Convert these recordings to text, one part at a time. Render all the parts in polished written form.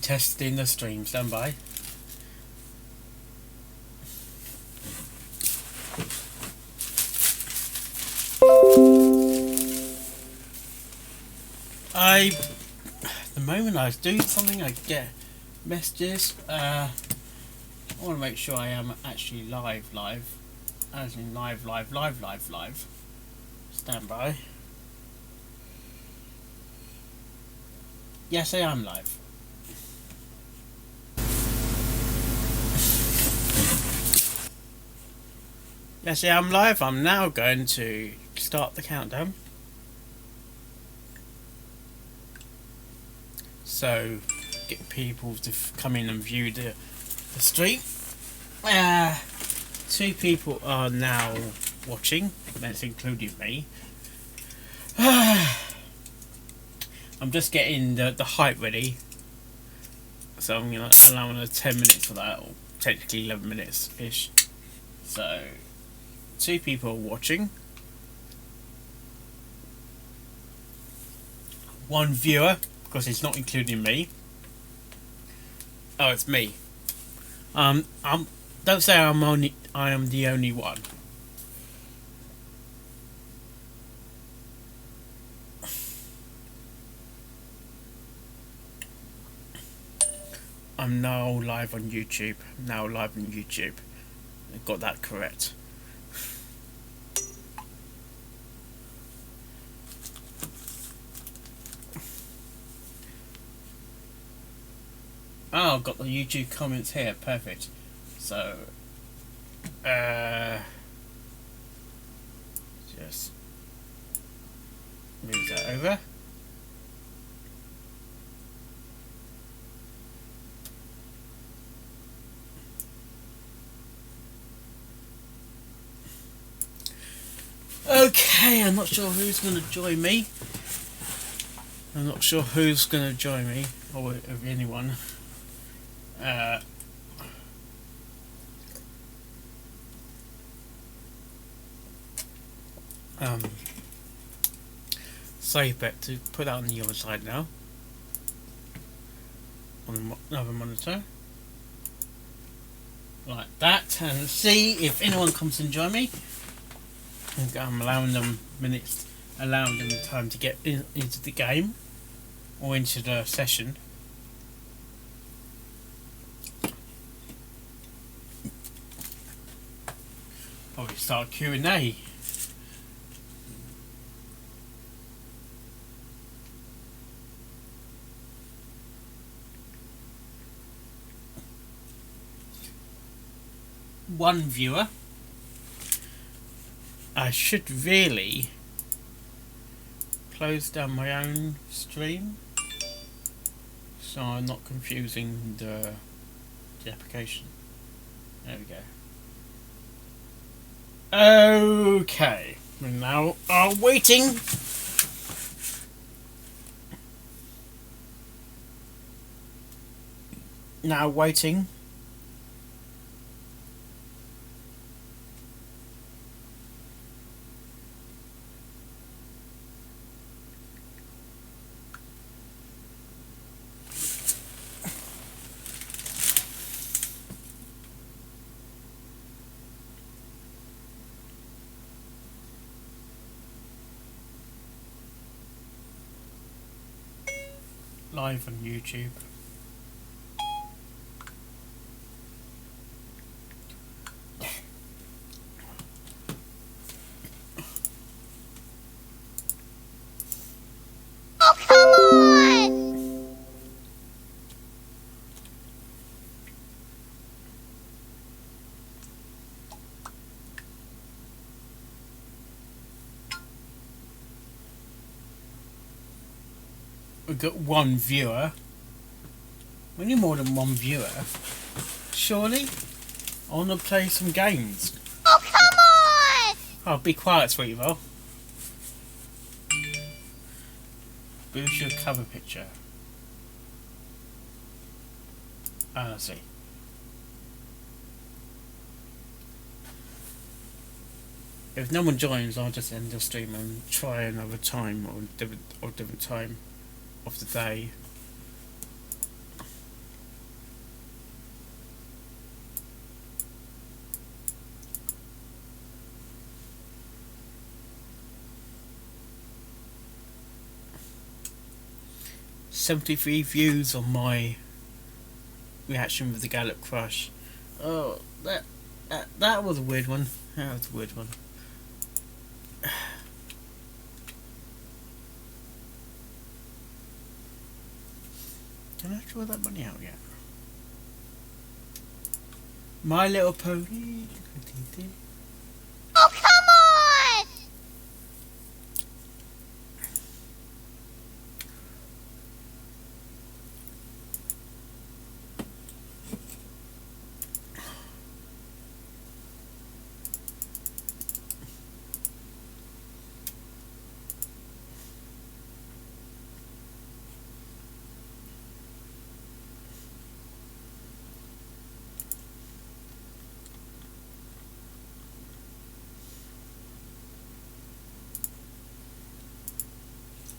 testing the stream. Stand by. The moment I do something, I get messages. I want to make sure I am actually live, as in live. Stand by. Yes, I am live. Yes, I am live. I'm now going to start the countdown. So, get people to come in and view the stream. 2 people are now watching. That's including me. I'm just getting the hype ready. So I'm going to allow another 10 minutes for that, or technically 11 minutes-ish. So, 2 people are watching. 1 viewer, because it's not including me. Oh, it's me. Don't say I am the only one. I'm now live on YouTube. I got that correct. Oh, I've got the YouTube comments here. Perfect. So, just move that over. Okay, I'm not sure who's going to join me. Or if anyone. Save bet to put that on the other side now. On another monitor. Like that, and see if anyone comes and join me. I'm allowing them time to get into the game or into the session. Probably start Q&A. One viewer. I should really close down my own stream so I'm not confusing the application. There we go. Okay, we now are waiting. Now waiting. Live on YouTube. Oh, come on! We've got 1 viewer. We need more than 1 viewer. Surely? I want to play some games. Oh, come on! Oh, be quiet, Sweetville. Boost your cover picture. I see. If no one joins, I'll just end the stream and try another time or different time of the day. 73 views on my reaction with the Gallup Crush. Oh, that was a weird one. That was a weird one. Can I draw that money out yet? My Little Pony. Oh, come on!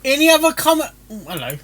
Any other comment? Oh, hello.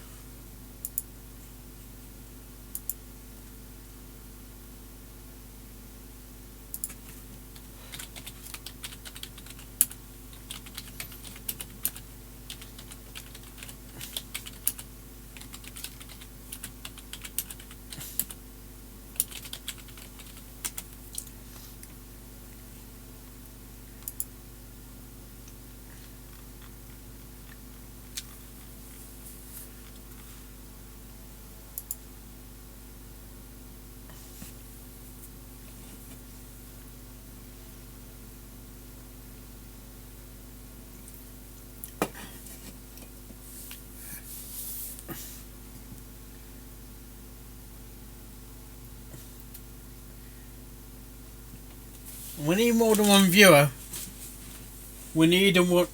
We need more than one viewer. We need a more.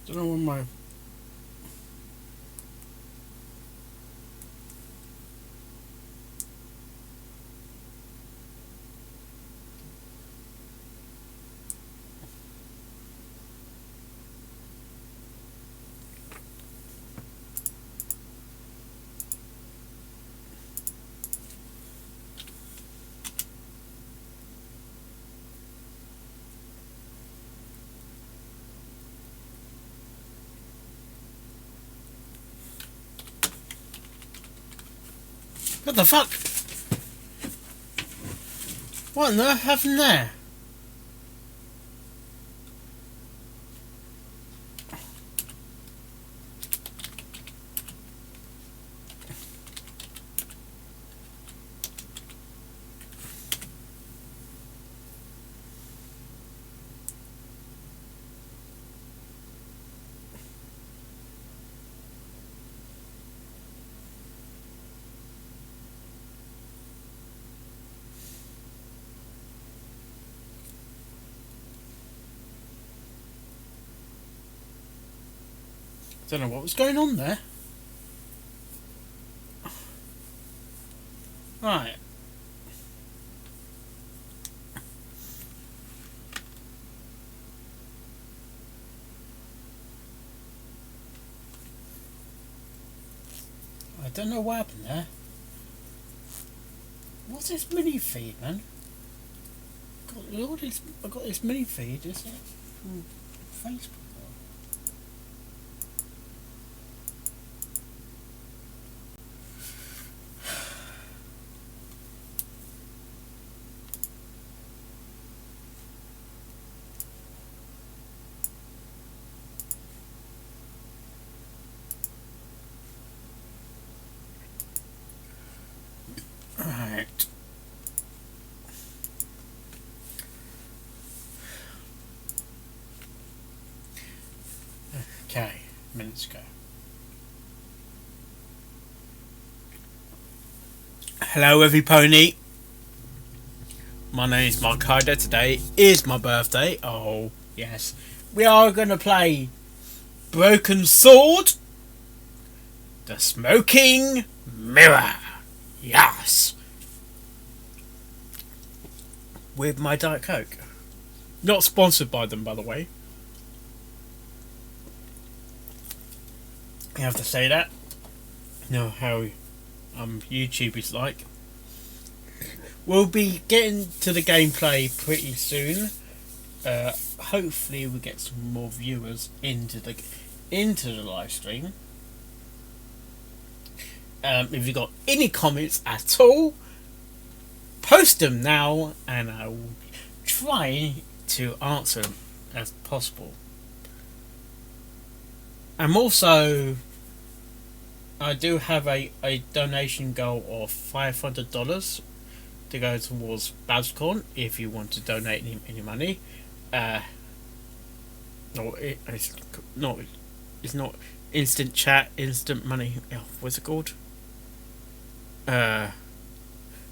Don't know when my. What the fuck? What on earth happened there? Don't know what was going on there. Right. I don't know what happened there. What's this mini feed, man? I got this mini feed, is it? From Facebook. Right. Okay, minutes ago. Hello, everypony. My name is Mark Hyder. Today is my birthday. Oh, yes. We are going to play Broken Sword, The Smoking Mirror. Yes. With my Diet Coke. Not sponsored by them, by the way. You have to say that. You know how YouTube is like. We'll be getting to the gameplay pretty soon. Hopefully we get some more viewers into the live stream. If you've got any comments at all, post them now and I will try to answer them as possible. I do have a donation goal of $500 to go towards BabsCon if you want to donate any money. It's not instant chat, instant money. Oh, what's it called?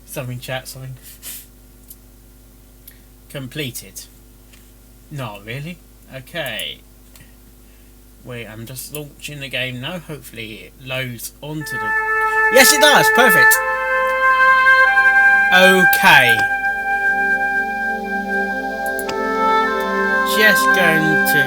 Something chat, something. Completed. No, really? Okay. Wait, I'm just launching the game now. Hopefully it loads onto the... Yes, it does! Perfect! Okay. Just going to...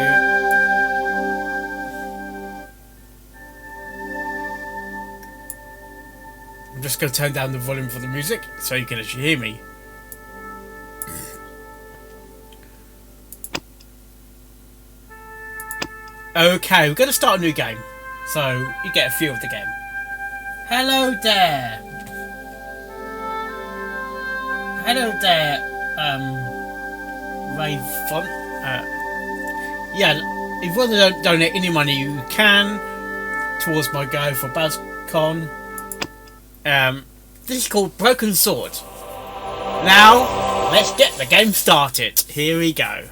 I'm just going to turn down the volume for the music so you can actually hear me. Okay, we're going to start a new game, so you get a feel of the game. Hello there. Hello there, Ray Font. Yeah, if you want to donate any money you can towards my go for BabsCon. This is called Broken Sword. Now, let's get the game started. Here we go.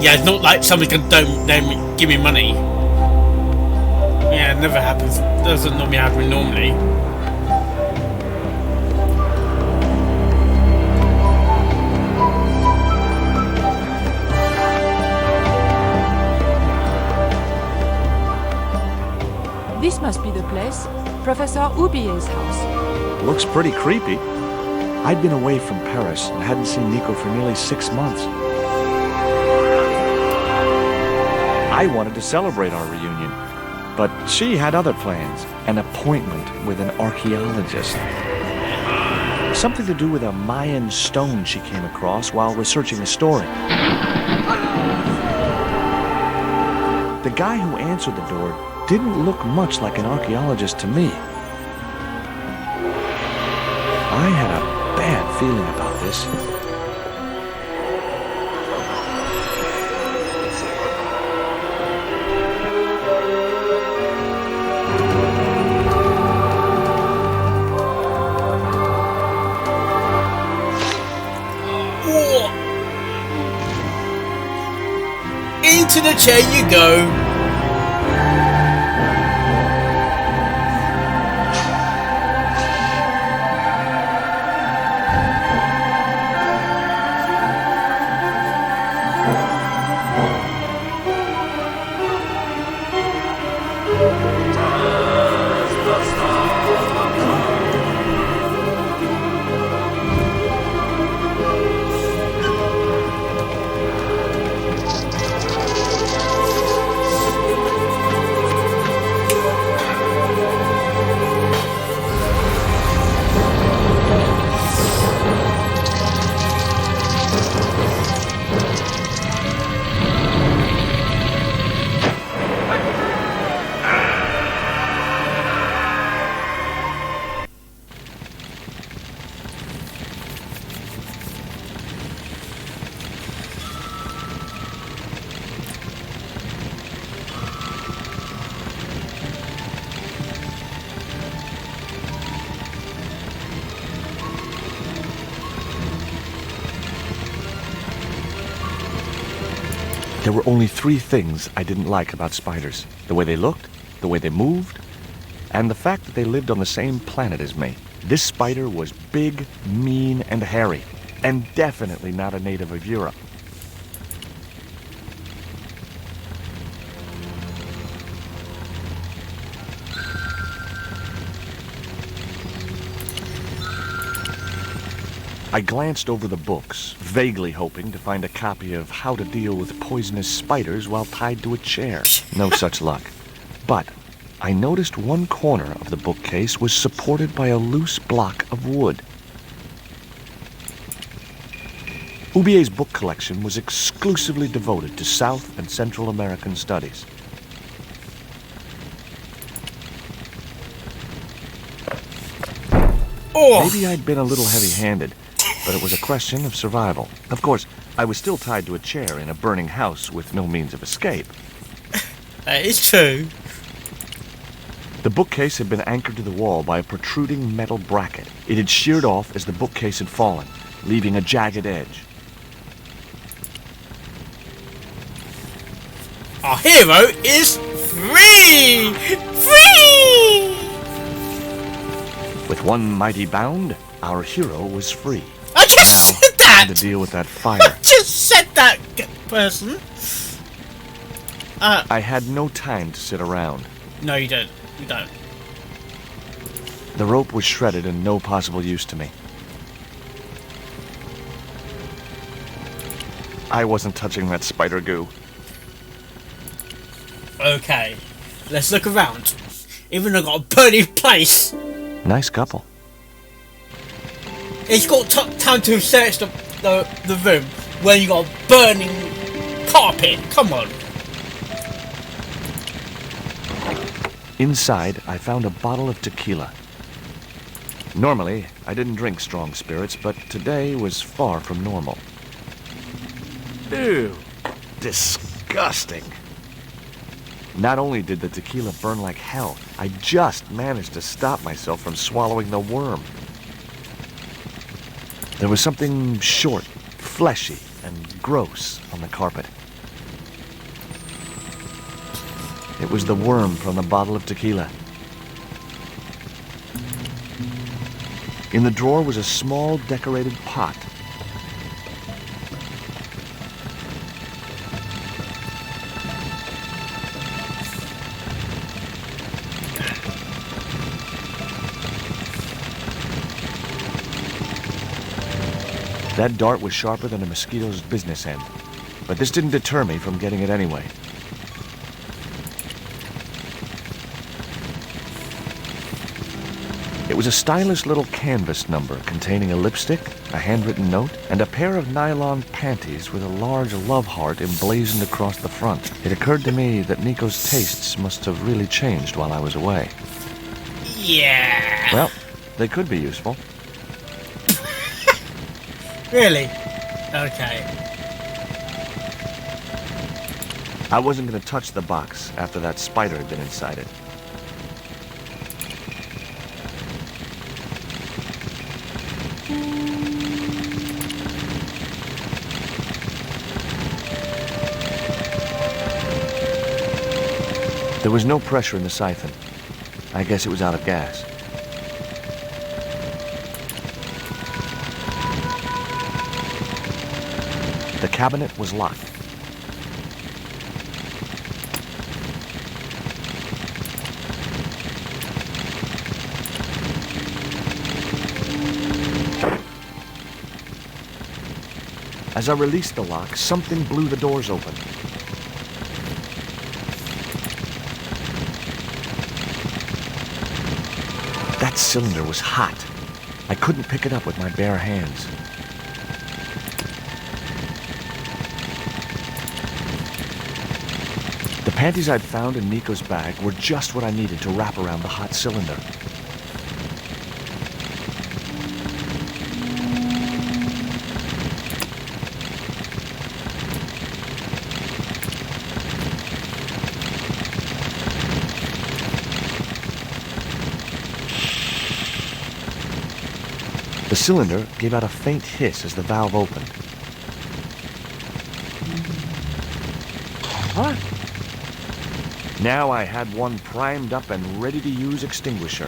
Yeah, it's not like somebody can don't give me money. Yeah, it never happens. Doesn't normally happen normally. This must be the place. Professor Oubier's house. Looks pretty creepy. I'd been away from Paris and hadn't seen Nico for nearly 6 months. I wanted to celebrate our reunion, but she had other plans, an appointment with an archaeologist. Something to do with a Mayan stone she came across while researching a story. The guy who answered the door didn't look much like an archaeologist to me. I had a bad feeling about this. Into the chair you go. There were only 3 things I didn't like about spiders. The way they looked, the way they moved, and the fact that they lived on the same planet as me. This spider was big, mean, and hairy, and definitely not a native of Europe. I glanced over the books, vaguely hoping to find a copy of How to Deal with Poisonous Spiders While Tied to a Chair. No such luck. But I noticed one corner of the bookcase was supported by a loose block of wood. Hubier's book collection was exclusively devoted to South and Central American studies. Oh! Maybe I'd been a little heavy-handed, but it was a question of survival. Of course, I was still tied to a chair in a burning house with no means of escape. That is true. The bookcase had been anchored to the wall by a protruding metal bracket. It had sheared off as the bookcase had fallen, leaving a jagged edge. Our hero is free! Free! With one mighty bound, our hero was free. I just said that! Time to deal with that fire. I just said that, person. I had no time to sit around. No, you don't. You don't. The rope was shredded and no possible use to me. I wasn't touching that spider goo. Okay, let's look around. Even though I've got a burning place. Nice couple. It's got time to search the room where you got a burning carpet. Come on. Inside, I found a bottle of tequila. Normally, I didn't drink strong spirits, but today was far from normal. Ew. Disgusting. Not only did the tequila burn like hell, I just managed to stop myself from swallowing the worm. There was something short, fleshy, and gross on the carpet. It was the worm from the bottle of tequila. In the drawer was a small decorated pot. That dart was sharper than a mosquito's business end, but this didn't deter me from getting it anyway. It was a stylish little canvas number containing a lipstick, a handwritten note, and a pair of nylon panties with a large love heart emblazoned across the front. It occurred to me that Nico's tastes must have really changed while I was away. Yeah. Well, they could be useful. Really? Okay. I wasn't going to touch the box after that spider had been inside it. There was no pressure in the siphon. I guess it was out of gas. The cabinet was locked. As I released the lock, something blew the doors open. That cylinder was hot. I couldn't pick it up with my bare hands. The panties I'd found in Nico's bag were just what I needed to wrap around the hot cylinder. The cylinder gave out a faint hiss as the valve opened. Huh? Now I had one primed up and ready to use extinguisher.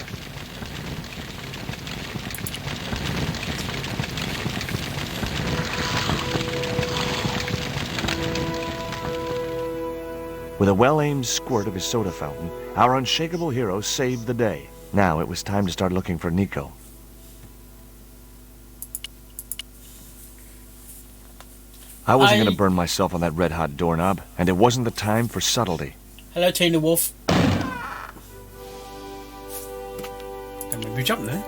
With a well-aimed squirt of his soda fountain, our unshakable hero saved the day. Now it was time to start looking for Nico. I wasn't going to burn myself on that red-hot doorknob, and it wasn't the time for subtlety. Hello, Tina Wolf. Don't make me jump there.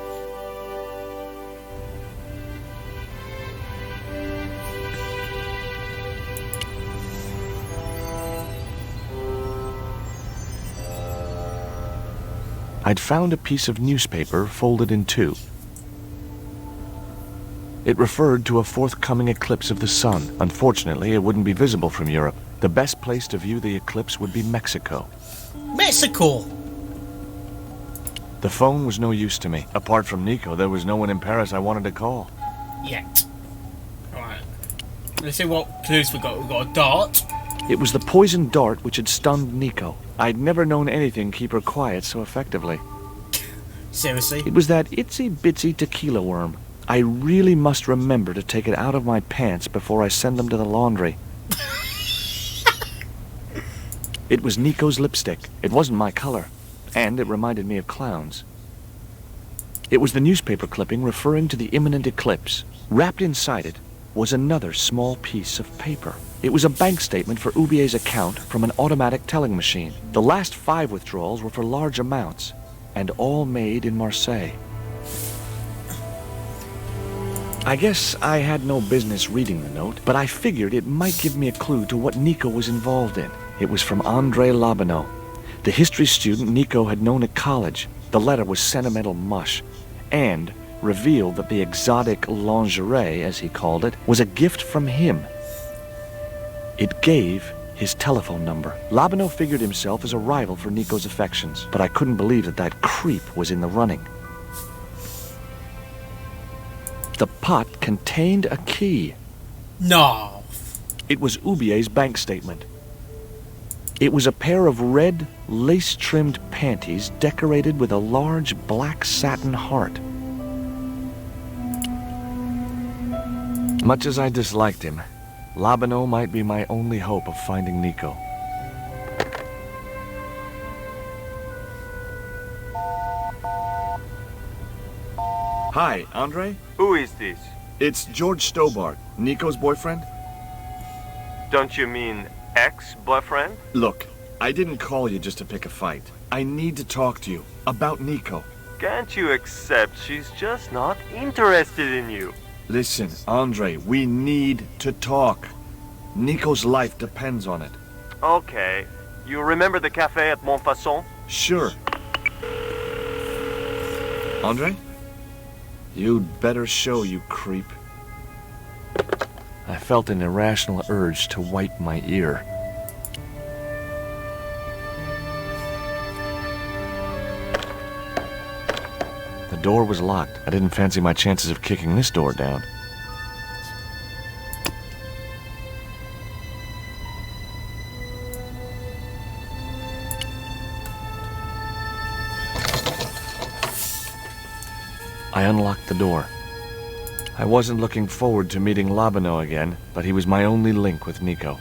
I'd found a piece of newspaper folded in two. It referred to a forthcoming eclipse of the sun. Unfortunately, it wouldn't be visible from Europe. The best place to view the eclipse would be Mexico. Mexico! The phone was no use to me. Apart from Nico, there was no one in Paris I wanted to call. Yet. Alright. Let's see what clues we got. We got a dart. It was the poisoned dart which had stunned Nico. I'd never known anything keep her quiet so effectively. Seriously? It was that itsy-bitsy tequila worm. I really must remember to take it out of my pants before I send them to the laundry. It was Nico's lipstick. It wasn't my color, and it reminded me of clowns. It was the newspaper clipping referring to the imminent eclipse. Wrapped inside it was another small piece of paper. It was a bank statement for Aubier's account from an automatic telling machine. The last 5 withdrawals were for large amounts, and all made in Marseille. I guess I had no business reading the note, but I figured it might give me a clue to what Nico was involved in. It was from André Labanau, the history student Nico had known at college. The letter was sentimental mush, and revealed that the exotic lingerie, as he called it, was a gift from him. It gave his telephone number. Labanau figured himself as a rival for Nico's affections, but I couldn't believe that that creep was in the running. The pot contained a key. No. It was Aubier's bank statement. It was a pair of red, lace-trimmed panties decorated with a large black satin heart. Much as I disliked him, Labanau might be my only hope of finding Nico. Hi, Andre? Who is this? It's George Stobart, Nico's boyfriend. Don't you mean ex-boyfriend? Look, I didn't call you just to pick a fight. I need to talk to you about Nico. Can't you accept she's just not interested in you? Listen, Andre, we need to talk. Nico's life depends on it. Okay. You remember the cafe at Montfaucon? Sure. Andre? You'd better show, you creep. I felt an irrational urge to wipe my ear. The door was locked. I didn't fancy my chances of kicking this door down. I unlocked the door. I wasn't looking forward to meeting Labanau again, but he was my only link with Nico.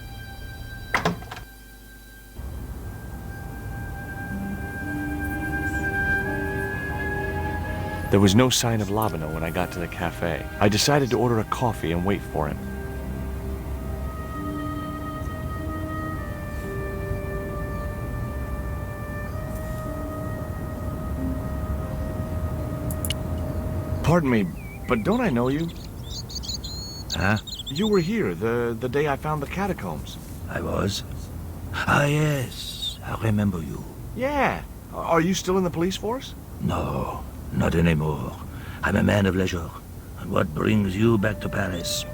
There was no sign of Labanau when I got to the cafe. I decided to order a coffee and wait for him. Pardon me, but don't I know you? Huh? You were here the day I found the catacombs. I was? Ah, yes. I remember you. Yeah. Are you still in the police force? No, not anymore. I'm a man of leisure. And what brings you back to Paris?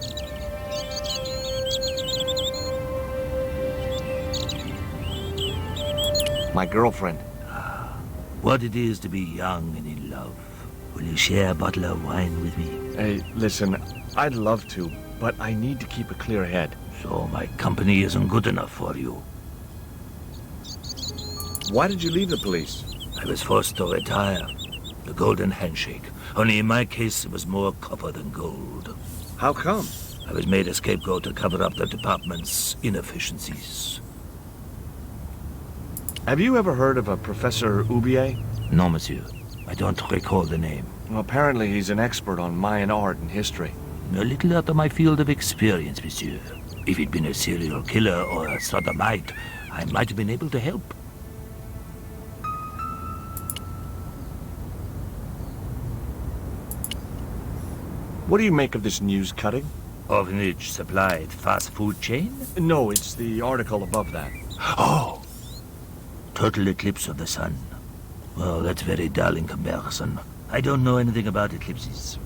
My girlfriend. What it is to be young and in love. Will you share a bottle of wine with me? Hey, listen, I'd love to, but I need to keep a clear head. So my company isn't good enough for you. Why did you leave the police? I was forced to retire. The golden handshake. Only in my case, it was more copper than gold. How come? I was made a scapegoat to cover up the department's inefficiencies. Have you ever heard of a Professor Oubier? No, monsieur. I don't recall the name. Well, apparently he's an expert on Mayan art and history. A little out of my field of experience, monsieur. If he'd been a serial killer or a sodomite, I might have been able to help. What do you make of this news cutting? Orphanage supplied fast food chain? No, it's the article above that. Oh! Total eclipse of the sun. Well, that's very dull in comparison. I don't know anything about eclipses.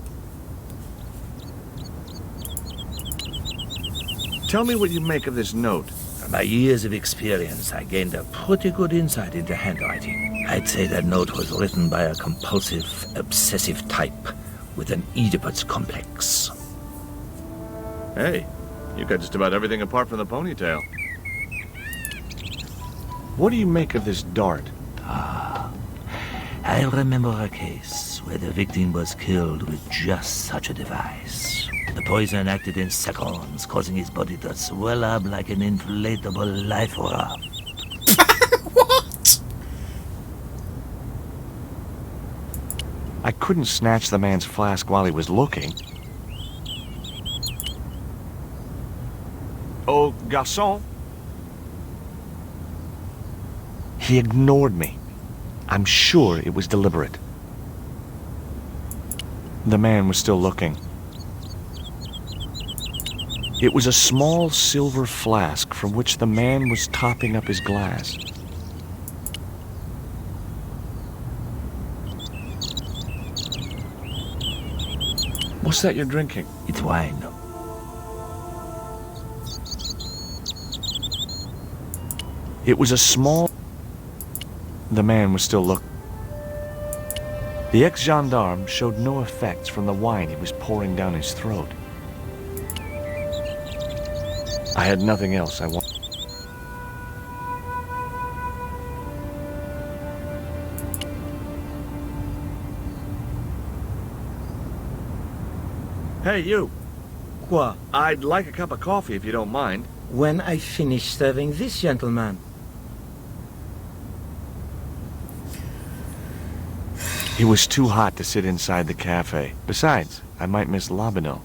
Tell me what you make of this note. From my years of experience, I gained a pretty good insight into handwriting. I'd say that note was written by a compulsive, obsessive type with an Oedipus complex. Hey, you got just about everything apart from the ponytail. What do you make of this dart? I remember a case where the victim was killed with just such a device. The poison acted in seconds, causing his body to swell up like an inflatable life raft. What? I couldn't snatch the man's flask while he was looking. Oh, garçon. He ignored me. I'm sure it was deliberate. The man was still looking. It was a small silver flask from which the man was topping up his glass. What's that you're drinking? It's wine. It was a small... The man was still looking. The ex-gendarme showed no effects from the wine he was pouring down his throat. I had nothing else I wanted. Hey, you. Quoi? I'd like a cup of coffee if you don't mind. When I finish serving this gentleman. It was too hot to sit inside the cafe. Besides, I might miss Labino.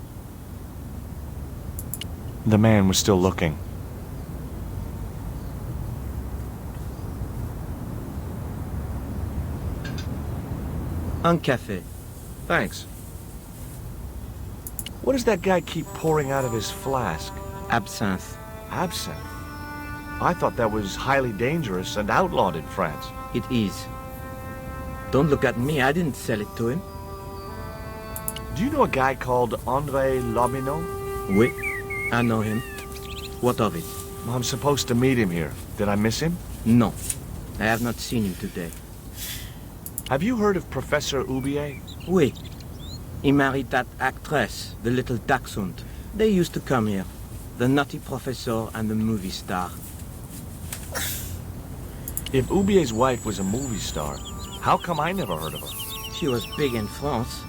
The man was still looking. Un café. Thanks. What does that guy keep pouring out of his flask? Absinthe. Absinthe? I thought that was highly dangerous and outlawed in France. It is. Don't look at me, I didn't sell it to him. Do you know a guy called André Labino? Oui, I know him. What of it? Well, I'm supposed to meet him here. Did I miss him? No, I have not seen him today. Have you heard of Professor Oubier? Oui. He married that actress, the little dachshund. They used to come here. The nutty professor and the movie star. If Oubier's wife was a movie star, how come I never heard of her? She was big in France.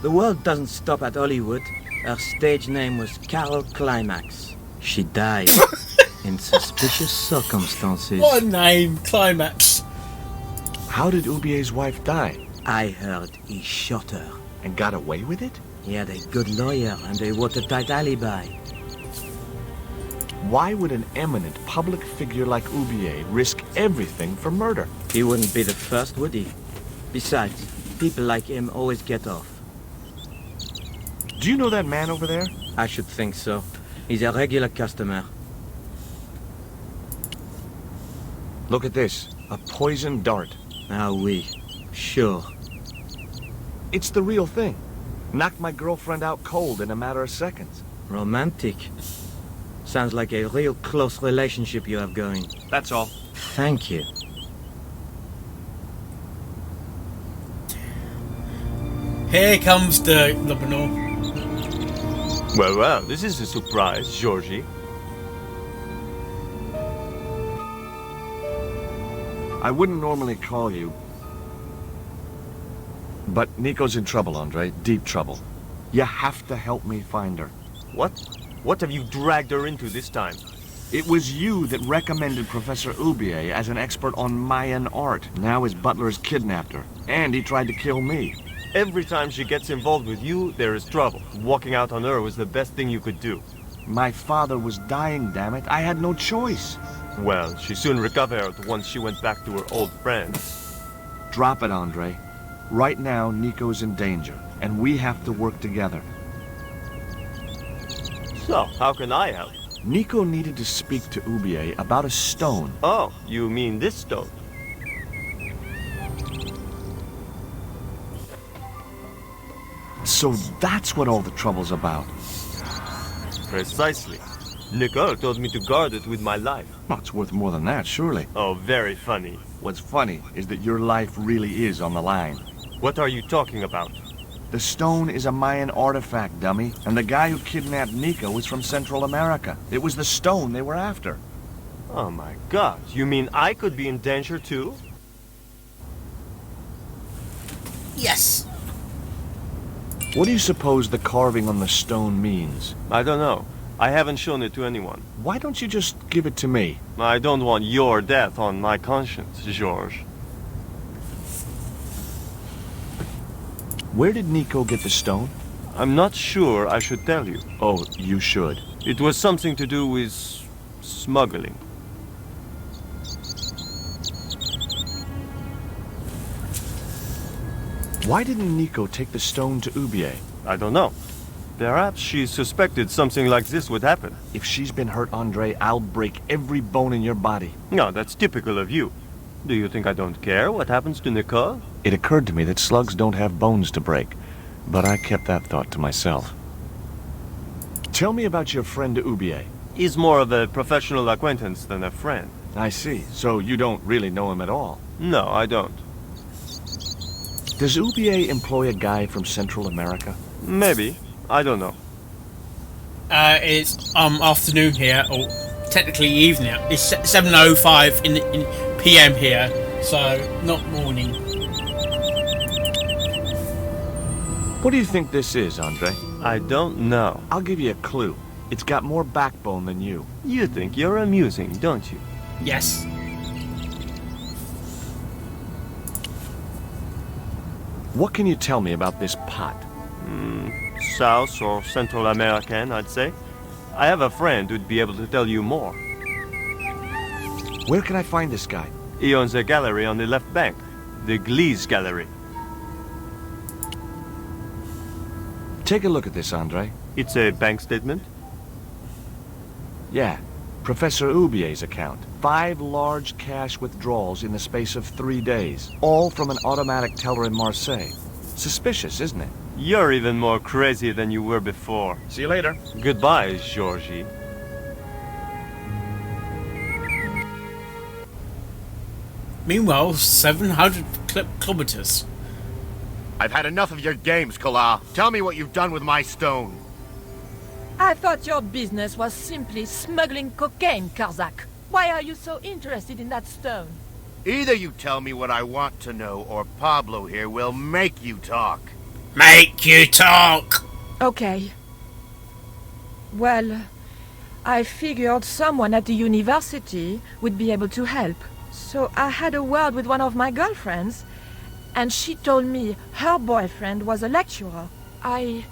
The world doesn't stop at Hollywood. Her stage name was Carol Climax. She died in suspicious circumstances. What a name, Climax. How did Oubier's wife die? I heard he shot her. And got away with it? He had a good lawyer and a watertight alibi. Why would an eminent public figure like Oubier risk everything for murder? He wouldn't be the first, would he? Besides, people like him always get off. Do you know that man over there? I should think so. He's a regular customer. Look at this. A poison dart. Ah, oui. Sure. It's the real thing. Knocked my girlfriend out cold in a matter of seconds. Romantic. Sounds like a real close relationship you have going. That's all. Thank you. Here comes the Labrador. Well, this is a surprise, Georgie. I wouldn't normally call you, but Nico's in trouble, Andre. Deep trouble. You have to help me find her. What? What have you dragged her into this time? It was you that recommended Professor Oubier as an expert on Mayan art. Now his butler's kidnapped her, and he tried to kill me. Every time she gets involved with you, there is trouble. Walking out on her was the best thing you could do. My father was dying, damn it. I had no choice. Well, she soon recovered once she went back to her old friends. Drop it, Andre. Right now, Nico's in danger, and we have to work together. So, how can I help? Nico needed to speak to Oubier about a stone. Oh, you mean this stone? So that's what all the trouble's about. Precisely. Nicole told me to guard it with my life. Well, it's worth more than that, surely. Oh, very funny. What's funny is that your life really is on the line. What are you talking about? The stone is a Mayan artifact, dummy, and the guy who kidnapped Nico was from Central America. It was the stone they were after. Oh my god, you mean I could be in danger too? Yes. What do you suppose the carving on the stone means? I don't know. I haven't shown it to anyone. Why don't you just give it to me? I don't want your death on my conscience, George. Where did Nico get the stone? I'm not sure I should tell you. Oh, you should. It was something to do with smuggling. Why didn't Nico take the stone to Oubier? I don't know. Perhaps she suspected something like this would happen. If she's been hurt, Andre, I'll break every bone in your body. No, that's typical of you. Do you think I don't care what happens to Nicole? It occurred to me that slugs don't have bones to break, but I kept that thought to myself. Tell me about your friend Oubier. He's more of a professional acquaintance than a friend. I see. So you don't really know him at all? No, I don't. Does Oubier employ a guy from Central America? Maybe. I don't know. It's afternoon here, or technically evening. It's 7:05 in PM here, so not morning. What do you think this is, Andre? I don't know. I'll give you a clue. It's got more backbone than you. You think you're amusing, don't you? Yes. What can you tell me about this pot? South or Central American, I'd say. I have a friend who'd be able to tell you more. Where can I find this guy? He owns a gallery on the left bank. The Gliese Gallery. Take a look at this, Andre. It's a bank statement? Yeah. Professor Oubier's account. 5 large cash withdrawals in the space of 3 days. All from an automatic teller in Marseille. Suspicious, isn't it? You're even more crazy than you were before. See you later. Goodbye, Georgie. Meanwhile, 700 kilometers. I've had enough of your games, Kala. Tell me what you've done with my stone. I thought your business was simply smuggling cocaine, Karzak. Why are you so interested in that stone? Either you tell me what I want to know, or Pablo here will make you talk. Make you talk! Okay. Well, I figured someone at the university would be able to help. So I had a word with one of my girlfriends, and she told me her boyfriend was a lecturer. I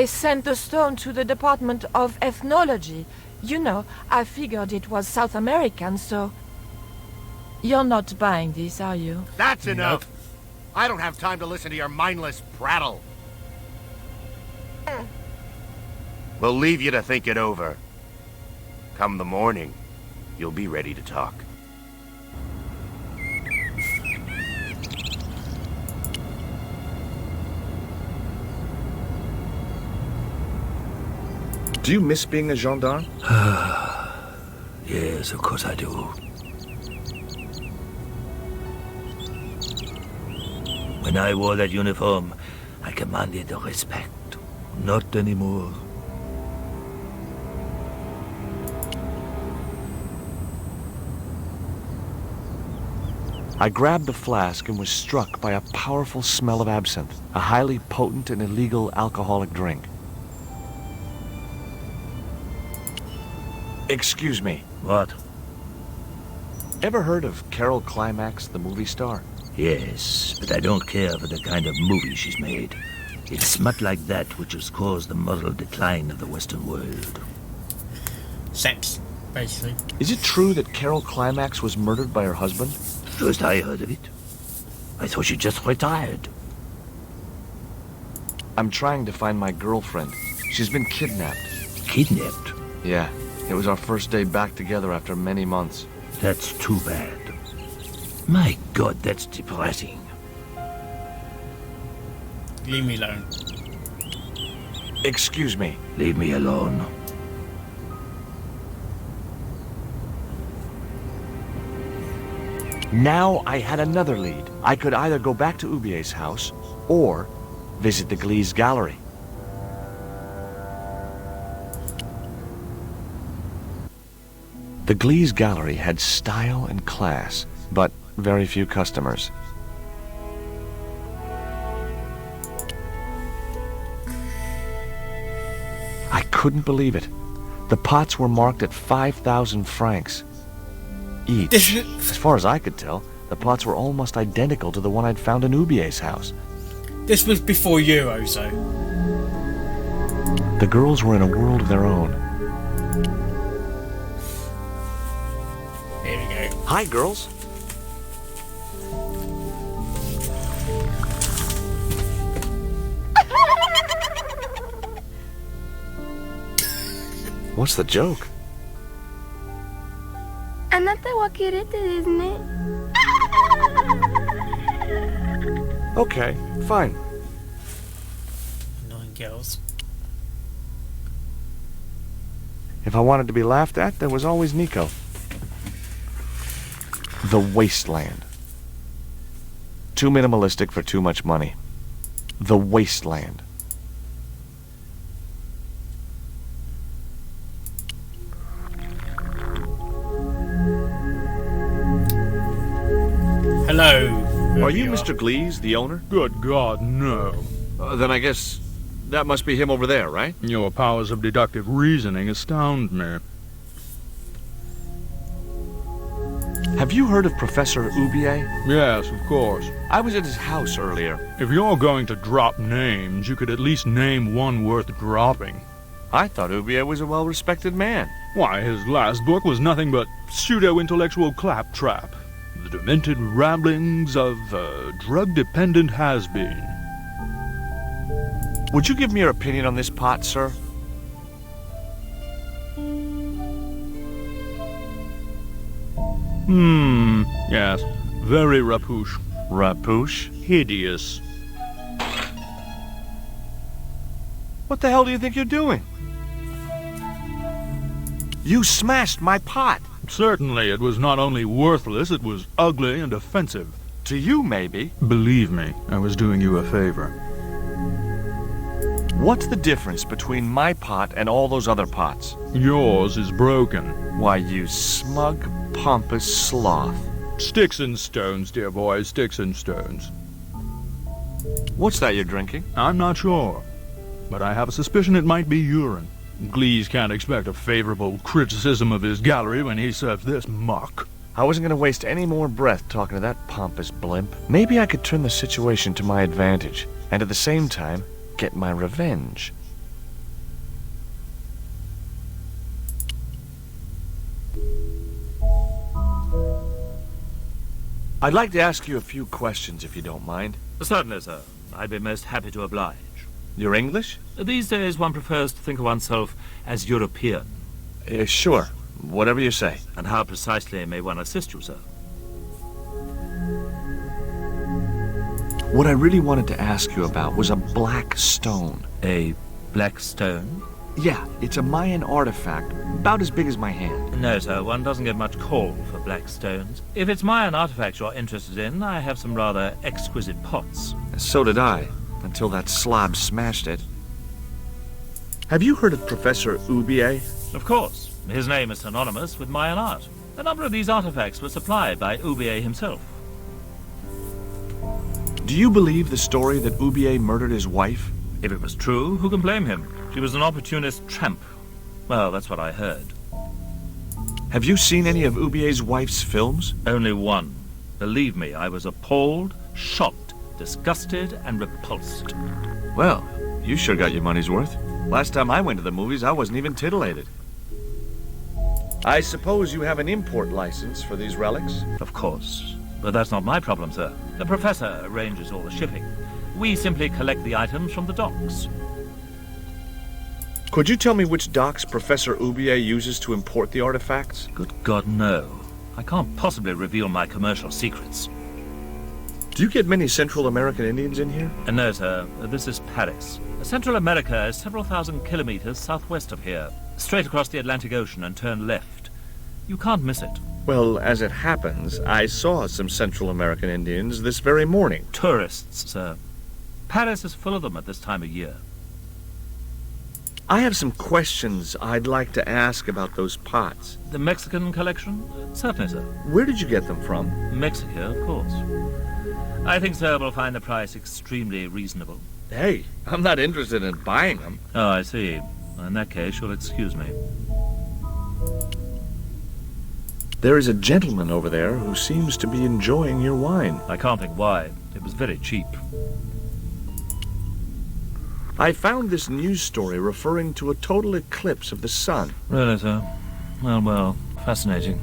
sent the stone to the Department of Ethnology. You know, I figured it was South American, so... You're not buying this, are you? That's enough. I don't have time to listen to your mindless prattle. We'll leave you to think it over. Come the morning, you'll be ready to talk. Do you miss being a gendarme? Yes, of course I do. When I wore that uniform, I commanded respect. Not anymore. I grabbed the flask and was struck by a powerful smell of absinthe, a highly potent and illegal alcoholic drink. Excuse me. What? Ever heard of Carol Climax, the movie star? Yes, but I don't care for the kind of movie she's made. It's smut like that which has caused the moral decline of the Western world. Sex, basically. Is it true that Carol Climax was murdered by her husband? First I heard of it. I thought she just retired. I'm trying to find my girlfriend. She's been kidnapped. Kidnapped? Yeah, it was our first day back together after many months. That's too bad. My God, that's depressing. Leave me alone. Excuse me. Leave me alone. Now I had another lead. I could either go back to Ubier's house or visit the Glees Gallery. The Glees Gallery had style and class, but very few customers. I couldn't believe it. The pots were marked at 5,000 francs each. As far as I could tell, the pots were almost identical to the one I'd found in Ubier's house. This was before Ozo. The girls were in a world of their own. Here we go. Hi, girls. What's the joke? あなたはキレてですね。 Okay, fine. Annoying girls. If I wanted to be laughed at, there was always Nico. The Wasteland. Too minimalistic for too much money. The Wasteland. Hello. Are you Mr. Glees, the owner? Good God, no. Then I guess that must be him over there, right? Your powers of deductive reasoning astound me. Have you heard of Professor Ubier? Yes, of course. I was at his house earlier. If you're going to drop names, you could at least name one worth dropping. I thought Ubier was a well-respected man. Why, his last book was nothing but pseudo-intellectual claptrap. The demented ramblings of a drug-dependent has-been. Would you give me your opinion on this pot, sir? Yes. Very rapuche. Rapuche? Hideous. What the hell do you think you're doing? You smashed my pot. Certainly, it was not only worthless, it was ugly and offensive. To you, maybe. Believe me, I was doing you a favor. What's the difference between my pot and all those other pots? Yours is broken. Why, you smug, pompous sloth. Sticks and stones, dear boy, sticks and stones. What's that you're drinking? I'm not sure, but I have a suspicion it might be urine. Glees can't expect a favorable criticism of his gallery when he serves this muck. I wasn't going to waste any more breath talking to that pompous blimp. Maybe I could turn the situation to my advantage, and at the same time, get my revenge. I'd like to ask you a few questions, if you don't mind. Certainly, sir. I'd be most happy to oblige. You're English? These days one prefers to think of oneself as European. Sure. Whatever you say. And how precisely may one assist you, sir? What I really wanted to ask you about was a black stone. A black stone? Yeah, it's a Mayan artifact, about as big as my hand. No, sir, one doesn't get much call for black stones. If it's Mayan artifacts you're interested in, I have some rather exquisite pots. So did I, until that slob smashed it. Have you heard of Professor Ubier? Of course. His name is synonymous with Mayan art. A number of these artifacts were supplied by Ubier himself. Do you believe the story that Oubier murdered his wife? If it was true, who can blame him? She was an opportunist tramp. Well, that's what I heard. Have you seen any of Oubier's wife's films? Only one. Believe me, I was appalled, shocked, disgusted, and repulsed. Well, you sure got your money's worth. Last time I went to the movies, I wasn't even titillated. I suppose you have an import license for these relics? Of course. But that's not my problem, sir. The professor arranges all the shipping. We simply collect the items from the docks. Could you tell me which docks Professor Oubier uses to import the artifacts? Good God, no. I can't possibly reveal my commercial secrets. Do you get many Central American Indians in here? No, sir. This is Paris. Central America is several thousand kilometers southwest of here. Straight across the Atlantic Ocean and turn left. You can't miss it. Well, as it happens, I saw some Central American Indians this very morning. Tourists, sir. Paris is full of them at this time of year. I have some questions I'd like to ask about those pots. The Mexican collection? Certainly, sir. Where did you get them from? Mexico, of course. I think, sir, we'll find the price extremely reasonable. Hey, I'm not interested in buying them. Oh, I see. In that case, you'll excuse me. There is a gentleman over there who seems to be enjoying your wine. I can't think why. It was very cheap. I found this news story referring to a total eclipse of the sun. Really, sir? Well, fascinating.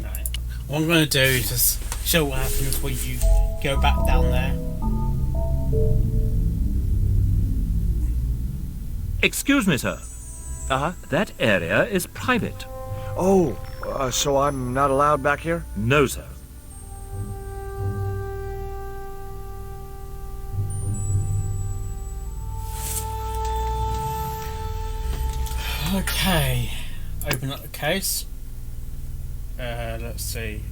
Right. What I'm going to do is just show what happens when you go back down there. Excuse me, sir. Uh-huh. That area is private. Oh, so I'm not allowed back here? No, sir. Okay, open up the case. Let's see.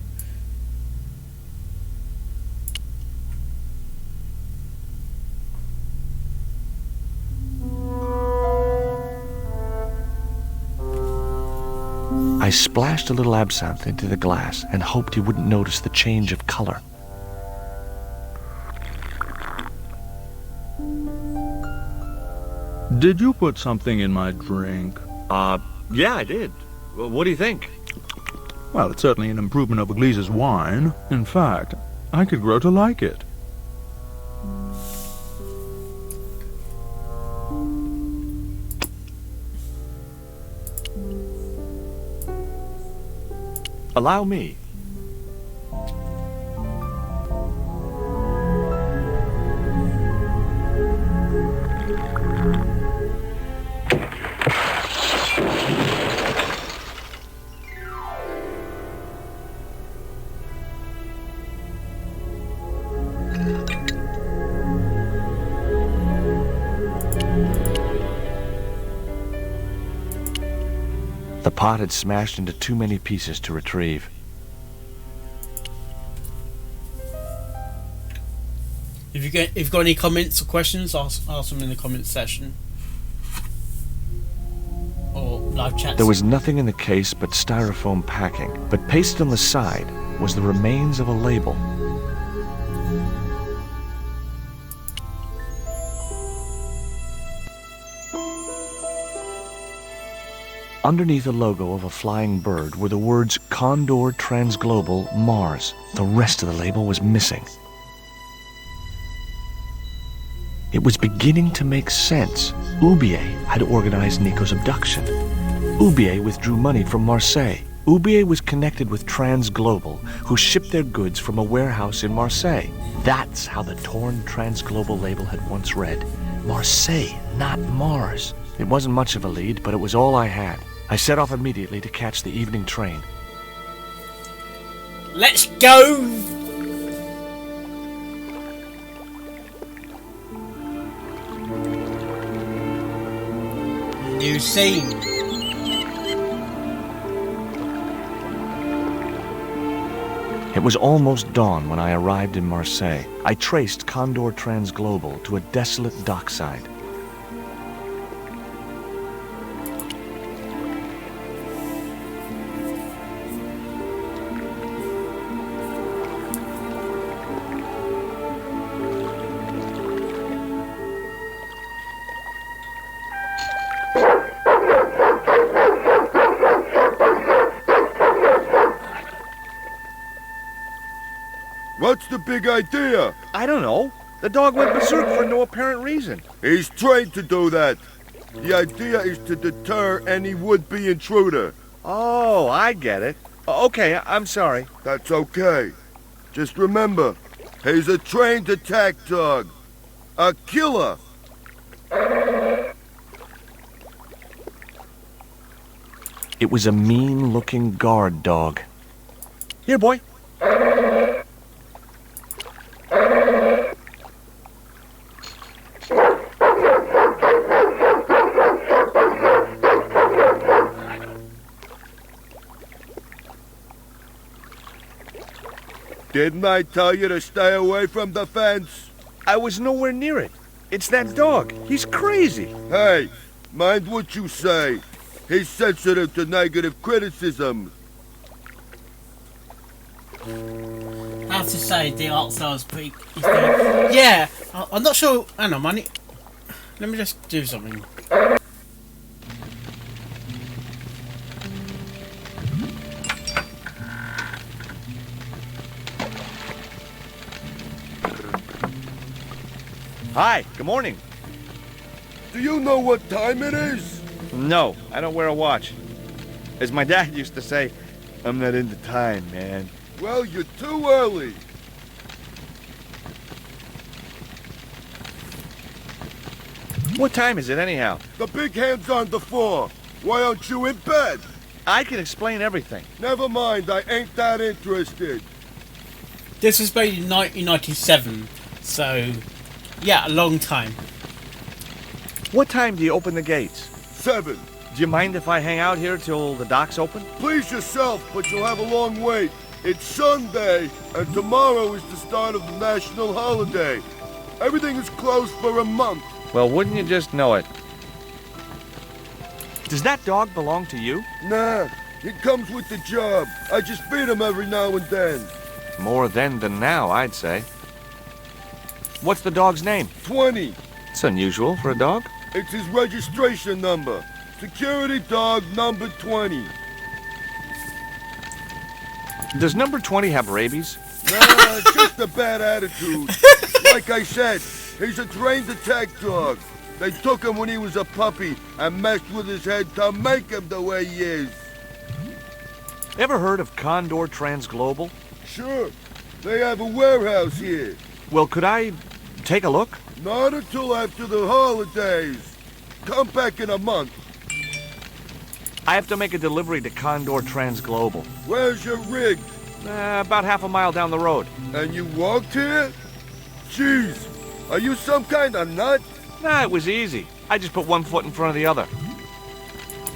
I splashed a little absinthe into the glass and hoped he wouldn't notice the change of color. Did you put something in my drink? Yeah, I did. What do you think? Well, it's certainly an improvement over Gleese's wine. In fact, I could grow to like it. Allow me. The pot had smashed into too many pieces to retrieve. If you've got any comments or questions, ask them in the comments section or live chat. There was nothing in the case but styrofoam packing, but pasted on the side was the remains of a label. Underneath the logo of a flying bird were the words Condor Transglobal Mars. The rest of the label was missing. It was beginning to make sense. Oubier had organized Nico's abduction. Oubier withdrew money from Marseille. Oubier was connected with Transglobal, who shipped their goods from a warehouse in Marseille. That's how the torn Transglobal label had once read. Marseille, not Mars. It wasn't much of a lead, but it was all I had. I set off immediately to catch the evening train. Let's go! New scene. It was almost dawn when I arrived in Marseille. I traced Condor Transglobal to a desolate dockside. What's the big idea? I don't know. The dog went berserk for no apparent reason. He's trained to do that. The idea is to deter any would-be intruder. Oh, I get it. Okay, I'm sorry. That's okay. Just remember, he's a trained attack dog. A killer. It was a mean-looking guard dog. Here, boy. Didn't I tell you to stay away from the fence? I was nowhere near it. It's that dog. He's crazy. Hey, mind what you say. He's sensitive to negative criticism. I have to say, the art style is pretty... Yeah, I'm not sure... Hang on, man. Let me just do something. Hi, good morning. Do you know what time it is? No, I don't wear a watch. As my dad used to say, I'm not into time, man. Well, you're too early. What time is it anyhow? The big hand's on the floor. Why aren't you in bed? I can explain everything. Never mind, I ain't that interested. This was made in 1997, so... Yeah, a long time. What time do you open the gates? 7. Do you mind if I hang out here till the docks open? Please yourself, but you'll have a long wait. It's Sunday, and tomorrow is the start of the national holiday. Everything is closed for a month. Well, wouldn't you just know it? Does that dog belong to you? Nah, he comes with the job. I just feed him every now and then. More then than now, I'd say. What's the dog's name? 20. It's unusual for a dog. It's his registration number. Security dog number 20. Does number 20 have rabies? Nah, just a bad attitude. Like I said, he's a trained attack dog. They took him when he was a puppy and messed with his head to make him the way he is. Ever heard of Condor Transglobal? Sure. They have a warehouse here. Well, could I take a look? Not until after the holidays. Come back in a month. I have to make a delivery to Condor Transglobal. Where's your rig? About half a mile down the road. And you walked here? Jeez, are you some kind of nut? Nah, it was easy. I just put one foot in front of the other.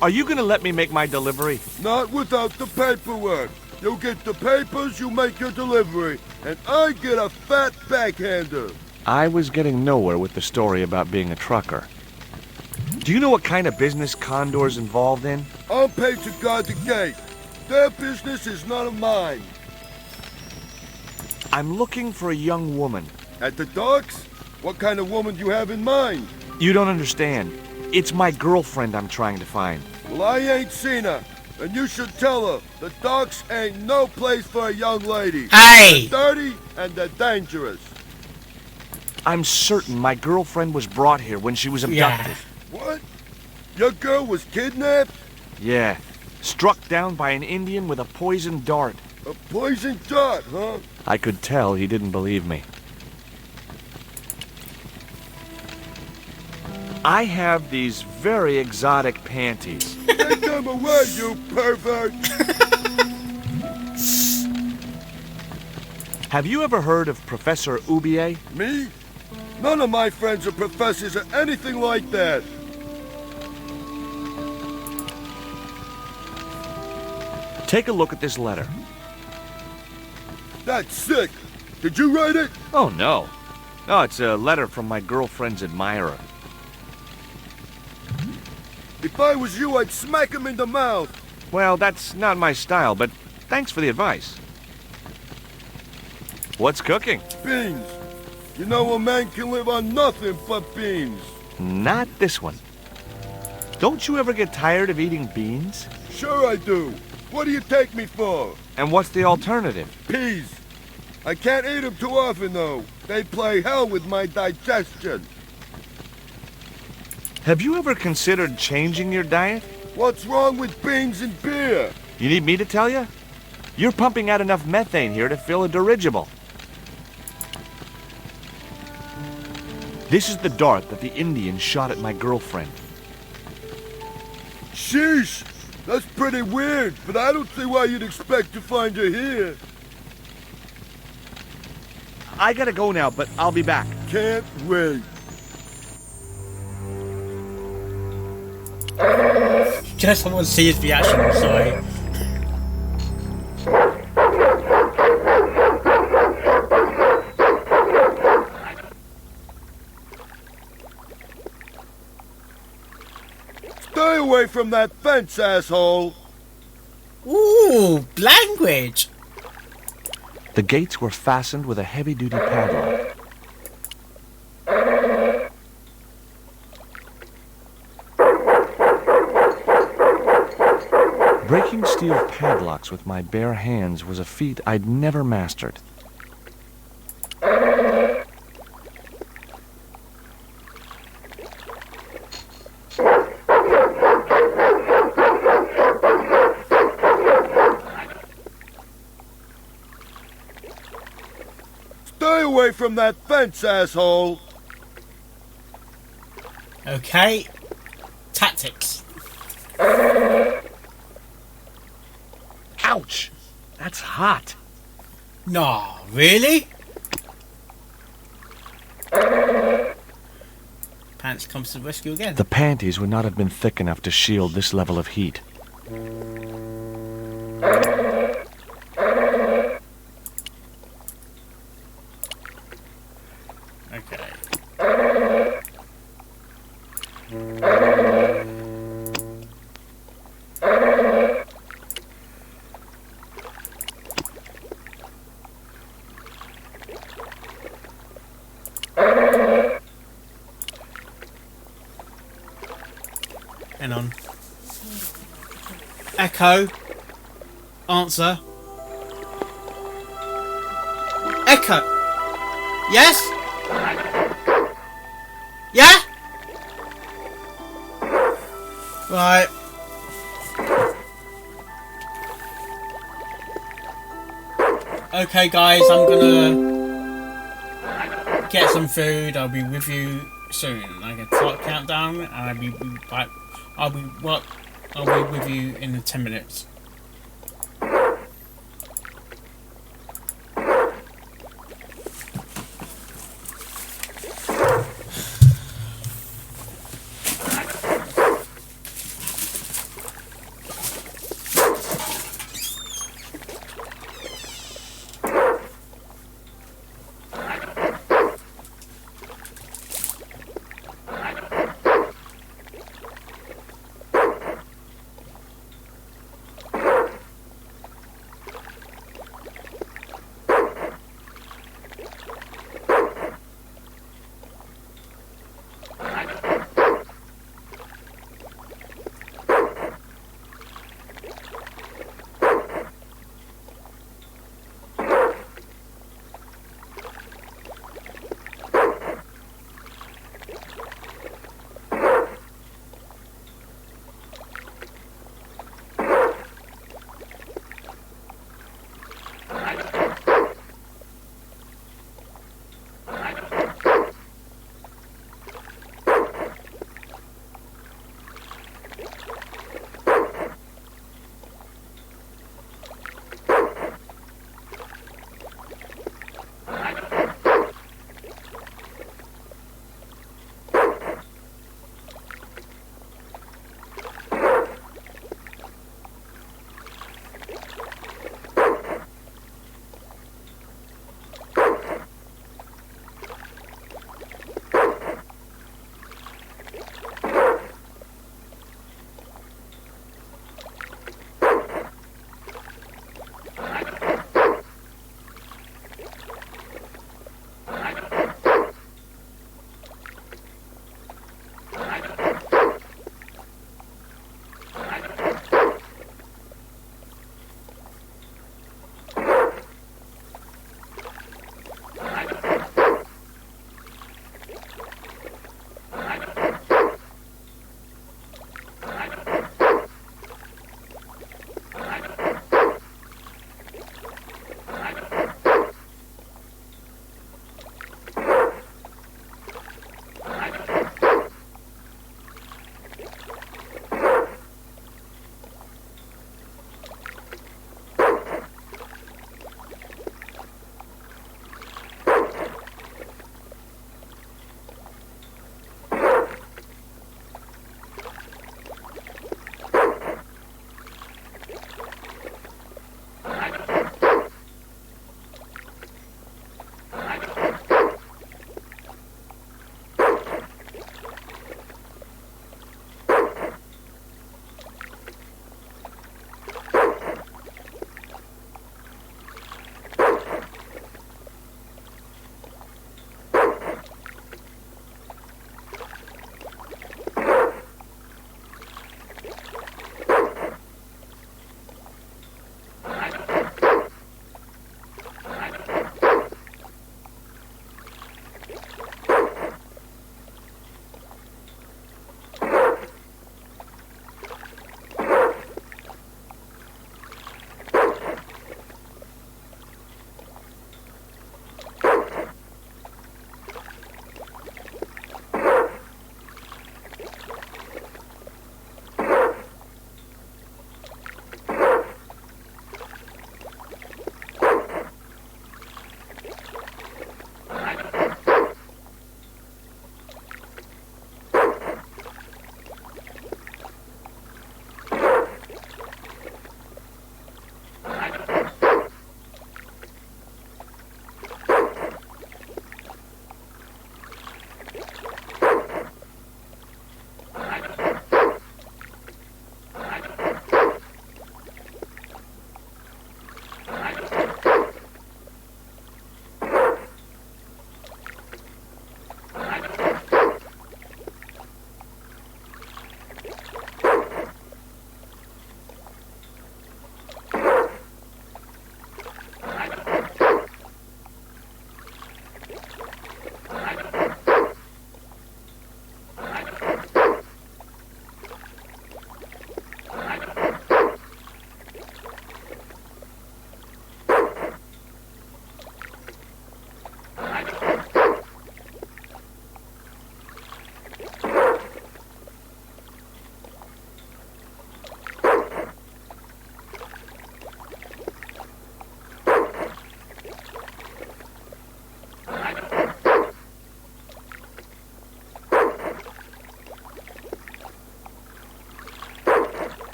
Are you gonna let me make my delivery? Not without the paperwork. You get the papers, you make your delivery, and I get a fat backhander. I was getting nowhere with the story about being a trucker. Do you know what kind of business Condor's involved in? I'm paid to guard the gate. Their business is none of mine. I'm looking for a young woman. At the docks? What kind of woman do you have in mind? You don't understand. It's my girlfriend I'm trying to find. Well, I ain't seen her. And you should tell her, the docks ain't no place for a young lady. Hey! They're dirty and they're dangerous. I'm certain my girlfriend was brought here when she was abducted. Yeah. What? Your girl was kidnapped? Yeah. Struck down by an Indian with a poisoned dart. A poison dart, huh? I could tell he didn't believe me. I have these very exotic panties. Take them away, you pervert! Have you ever heard of Professor Oubier? Me? None of my friends are professors or anything like that. Take a look at this letter. That's sick. Did you write it? Oh, no. No, it's a letter from my girlfriend's admirer. If I was you, I'd smack him in the mouth. Well, that's not my style, but thanks for the advice. What's cooking? Beans. You know a man can live on nothing but beans. Not this one. Don't you ever get tired of eating beans? Sure I do. What do you take me for? And what's the alternative? Peas. I can't eat them too often, though. They play hell with my digestion. Have you ever considered changing your diet? What's wrong with beans and beer? You need me to tell you? You're pumping out enough methane here to fill a dirigible. This is the dart that the Indians shot at my girlfriend. Sheesh! That's pretty weird, but I don't see why you'd expect to find her here. I gotta go now, but I'll be back. Can't wait. Just want to see his reaction, I'm sorry. Stay away from that fence, asshole! Ooh, language! The gates were fastened with a heavy-duty padlock. Breaking steel padlocks with my bare hands was a feat I'd never mastered. Stay away from that fence, asshole! Okay. Tactics. Ouch! That's hot. Nah, really? Pants comes to the rescue again. The panties would not have been thick enough to shield this level of heat. Okay. Hang on. Echo. Answer. Echo. Yes? Yeah? Right. Okay guys, I'm gonna get some food. I'll be with you soon. I can start countdown and I'll be with you in 10 minutes.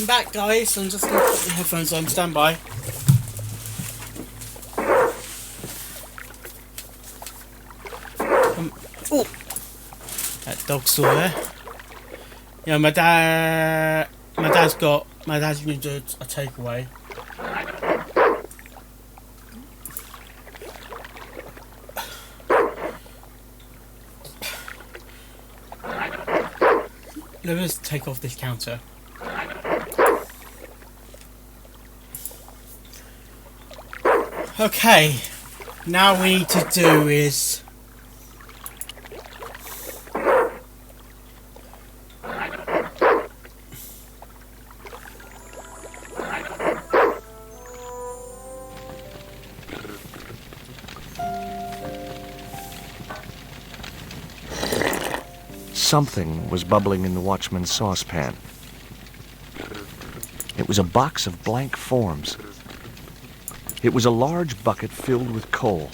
I'm back, guys. I'm just going to put the headphones on. Stand by. Oh, that dog's still there. Yeah, my dad's going to do a takeaway. Let us take off this counter. Okay, now we need to do is Something was bubbling in the watchman's saucepan. It was a box of blank forms. It was a large bucket filled with coal.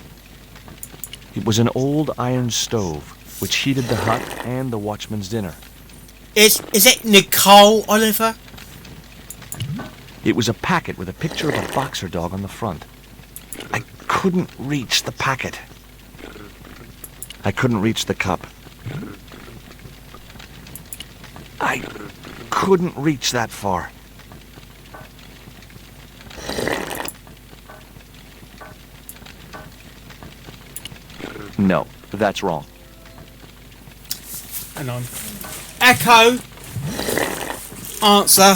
It was an old iron stove, which heated the hut and the watchman's dinner. Is it Nicole, Oliver? It was a packet with a picture of a boxer dog on the front. I couldn't reach the packet. I couldn't reach the cup. I couldn't reach that far. No, that's wrong. Hang on. Echo. Answer.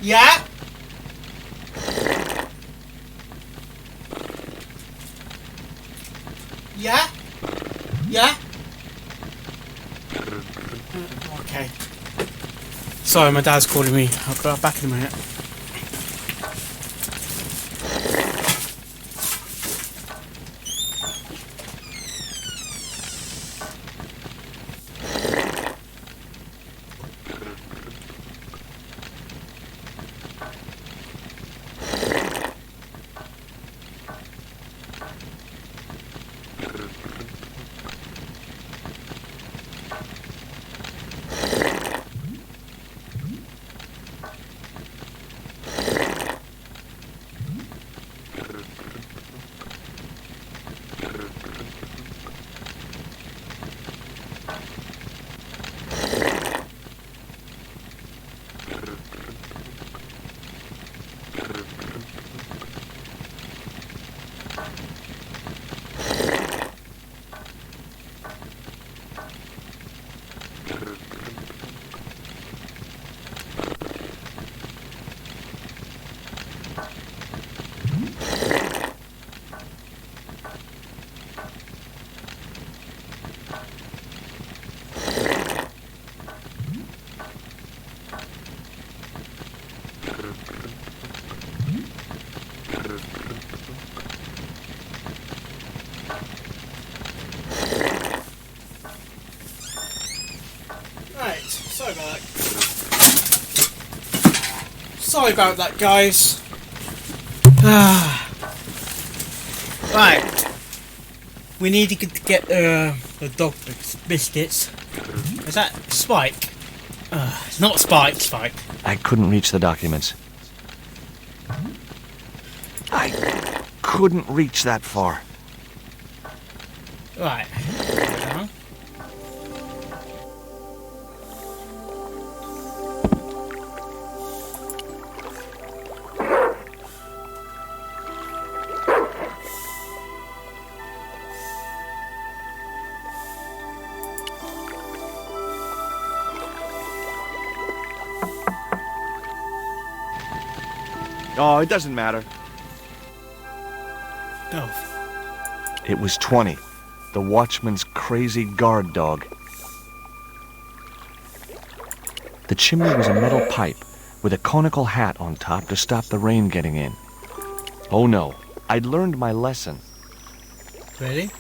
Yeah? Yeah? Yeah? Okay. Sorry, my dad's calling me. I'll go back in a minute. Sorry about that, guys. Right. We need to get the dog biscuits. Is that Spike? Not Spike, Spike. I couldn't reach the documents. I couldn't reach that far. Right. Oh, it doesn't matter. No. It was 20, the watchman's crazy guard dog. The chimney was a metal pipe with a conical hat on top to stop the rain getting in. Oh no, I'd learned my lesson. Ready?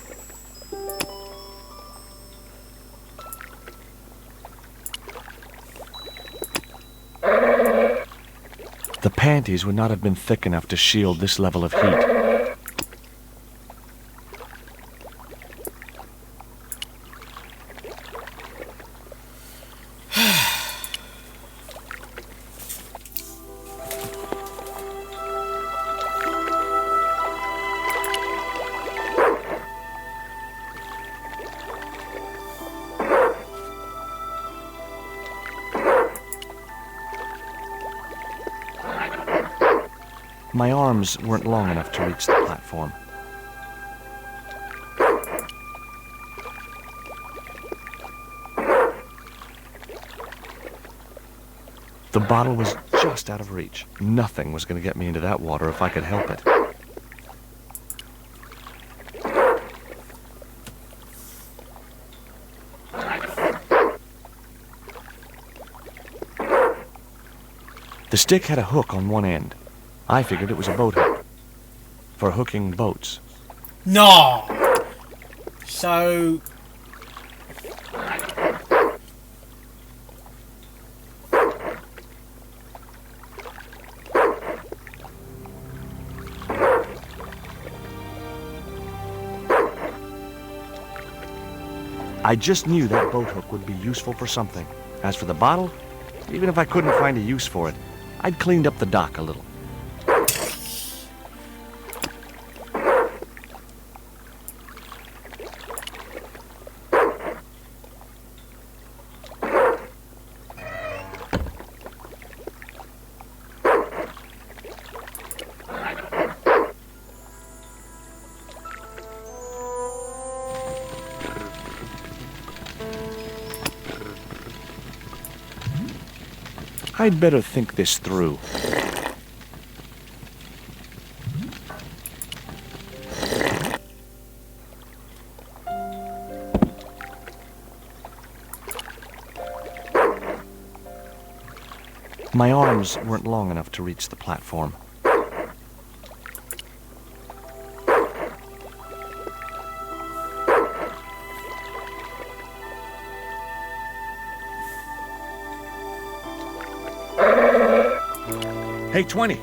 The panties would not have been thick enough to shield this level of heat. My arms weren't long enough to reach the platform. The bottle was just out of reach. Nothing was going to get me into that water if I could help it. The stick had a hook on one end. I figured it was a boat hook for hooking boats. No! So... I just knew that boat hook would be useful for something. As for the bottle, even if I couldn't find a use for it, I'd cleaned up the dock a little. I'd better think this through. My arms weren't long enough to reach the platform. Hey, 20.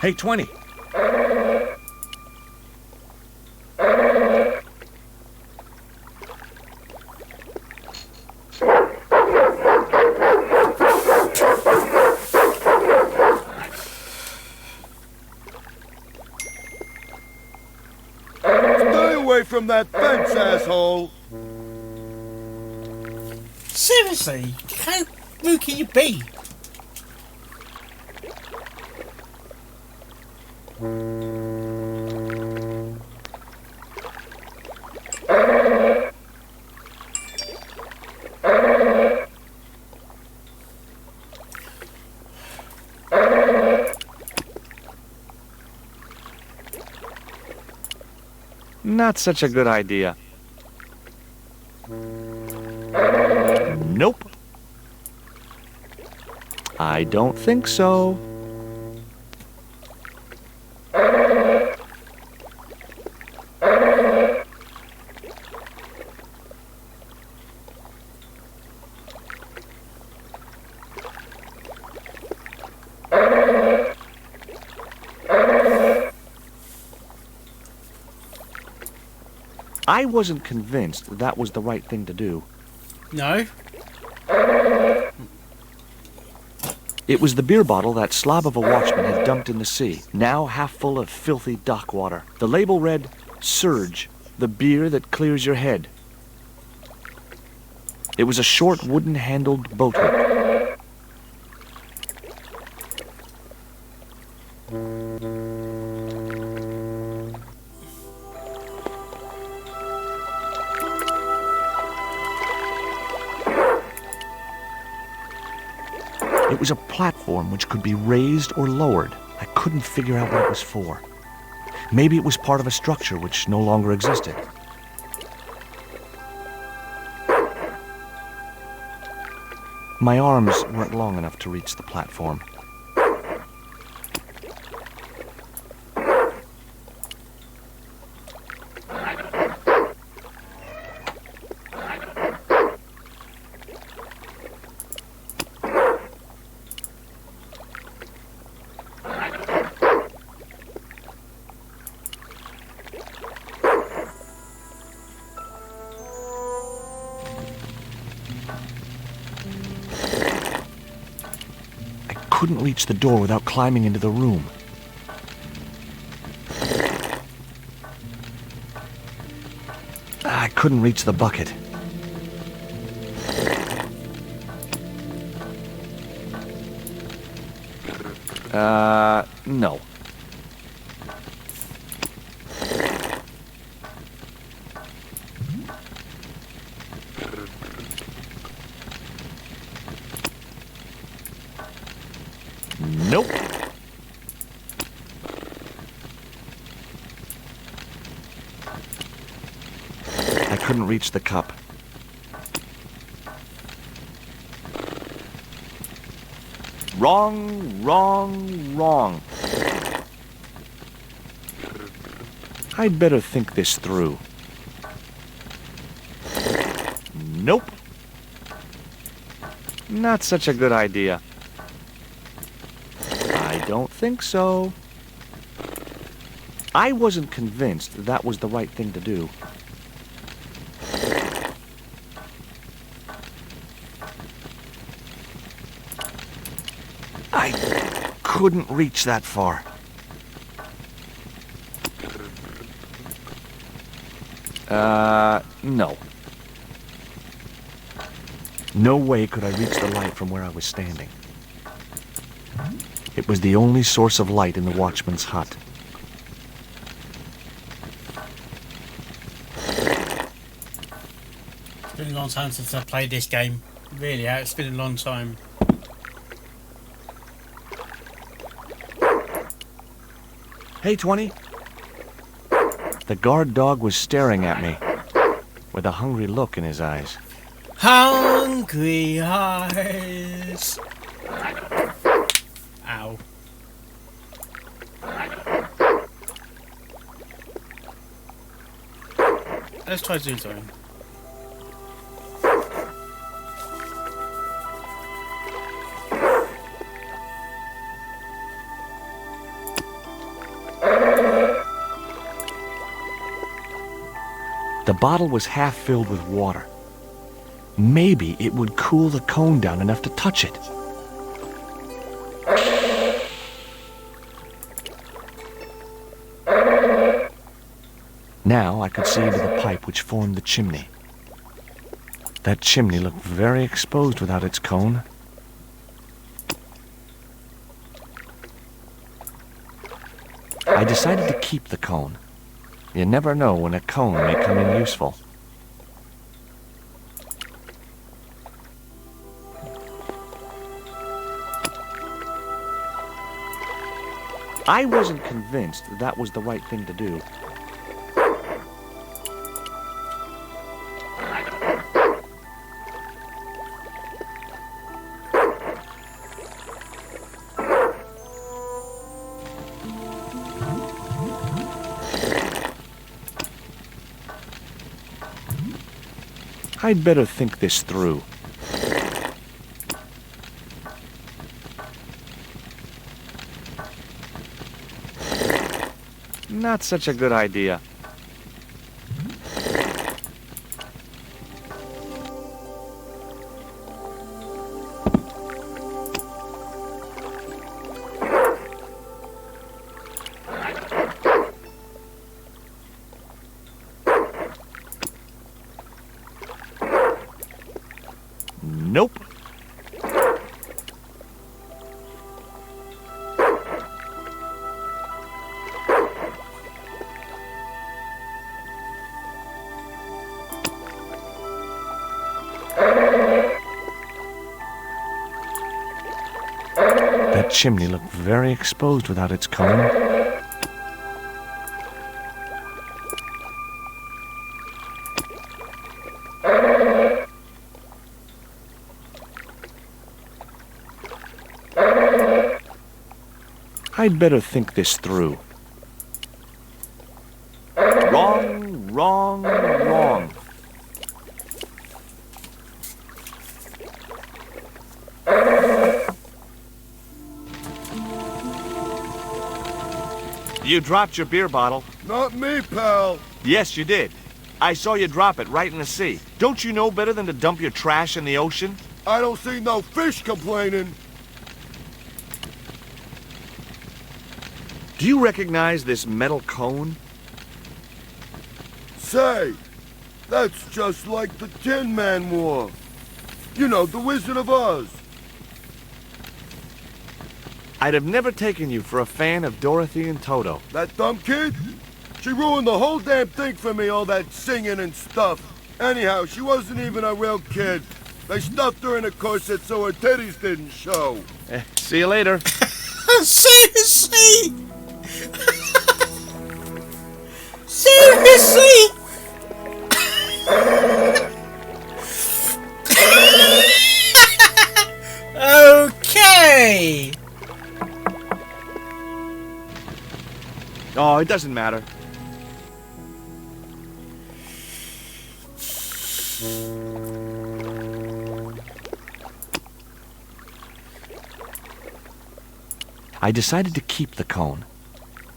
Hey, 20. From that fence, asshole! Seriously, how rude can you be? Not such a good idea. Nope. I don't think so. I wasn't convinced that was the right thing to do. No? It was the beer bottle that slob of a watchman had dumped in the sea, now half full of filthy dock water. The label read, "Surge, the beer that clears your head." It was a short wooden-handled boat hook. It was a platform which could be raised or lowered. I couldn't figure out what it was for. Maybe it was part of a structure which no longer existed. My arms weren't long enough to reach the platform. Couldn't reach the door without climbing into the room. I couldn't reach the bucket. No. Nope. I couldn't reach the cup. Wrong, wrong, wrong. I'd better think this through. Nope. Not such a good idea. I don't think so. I wasn't convinced that was the right thing to do. I couldn't reach that far. No. No way could I reach the light from where I was standing. It was the only source of light in the watchman's hut. It's been a long time since I played this game. Really, it's been a long time. Hey, 20. The guard dog was staring at me with a hungry look in his eyes. Hungry eyes. Ow. Let's try to do something. The bottle was half filled with water. Maybe it would cool the cone down enough to touch it. Now I could see into the pipe which formed the chimney. That chimney looked very exposed without its cone. I decided to keep the cone. You never know when a cone may come in useful. I wasn't convinced that was the right thing to do. I'd better think this through. Not such a good idea. Nope. That chimney looked very exposed without its cone. I'd better think this through. Wrong, wrong, wrong. You dropped your beer bottle. Not me, pal. Yes, you did. I saw you drop it right in the sea. Don't you know better than to dump your trash in the ocean? I don't see no fish complaining. Do you recognize this metal cone? Say, That's just like the Tin Man wore. You know, the Wizard of Oz. I'd have never taken you for a fan of Dorothy and Toto. That dumb kid? She ruined the whole damn thing for me, all that singing and stuff. Anyhow, she wasn't even a real kid. They stuffed her in a corset so her titties didn't show. See you later. Seriously? Seriously? Okay. Oh, it doesn't matter. I decided to keep the cone.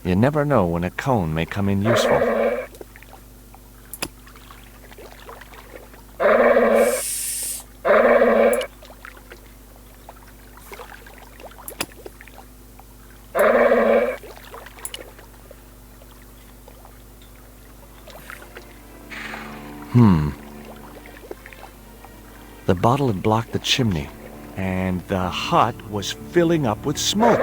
You never know when a cone may come in useful. The bottle had blocked the chimney, and the hut was filling up with smoke.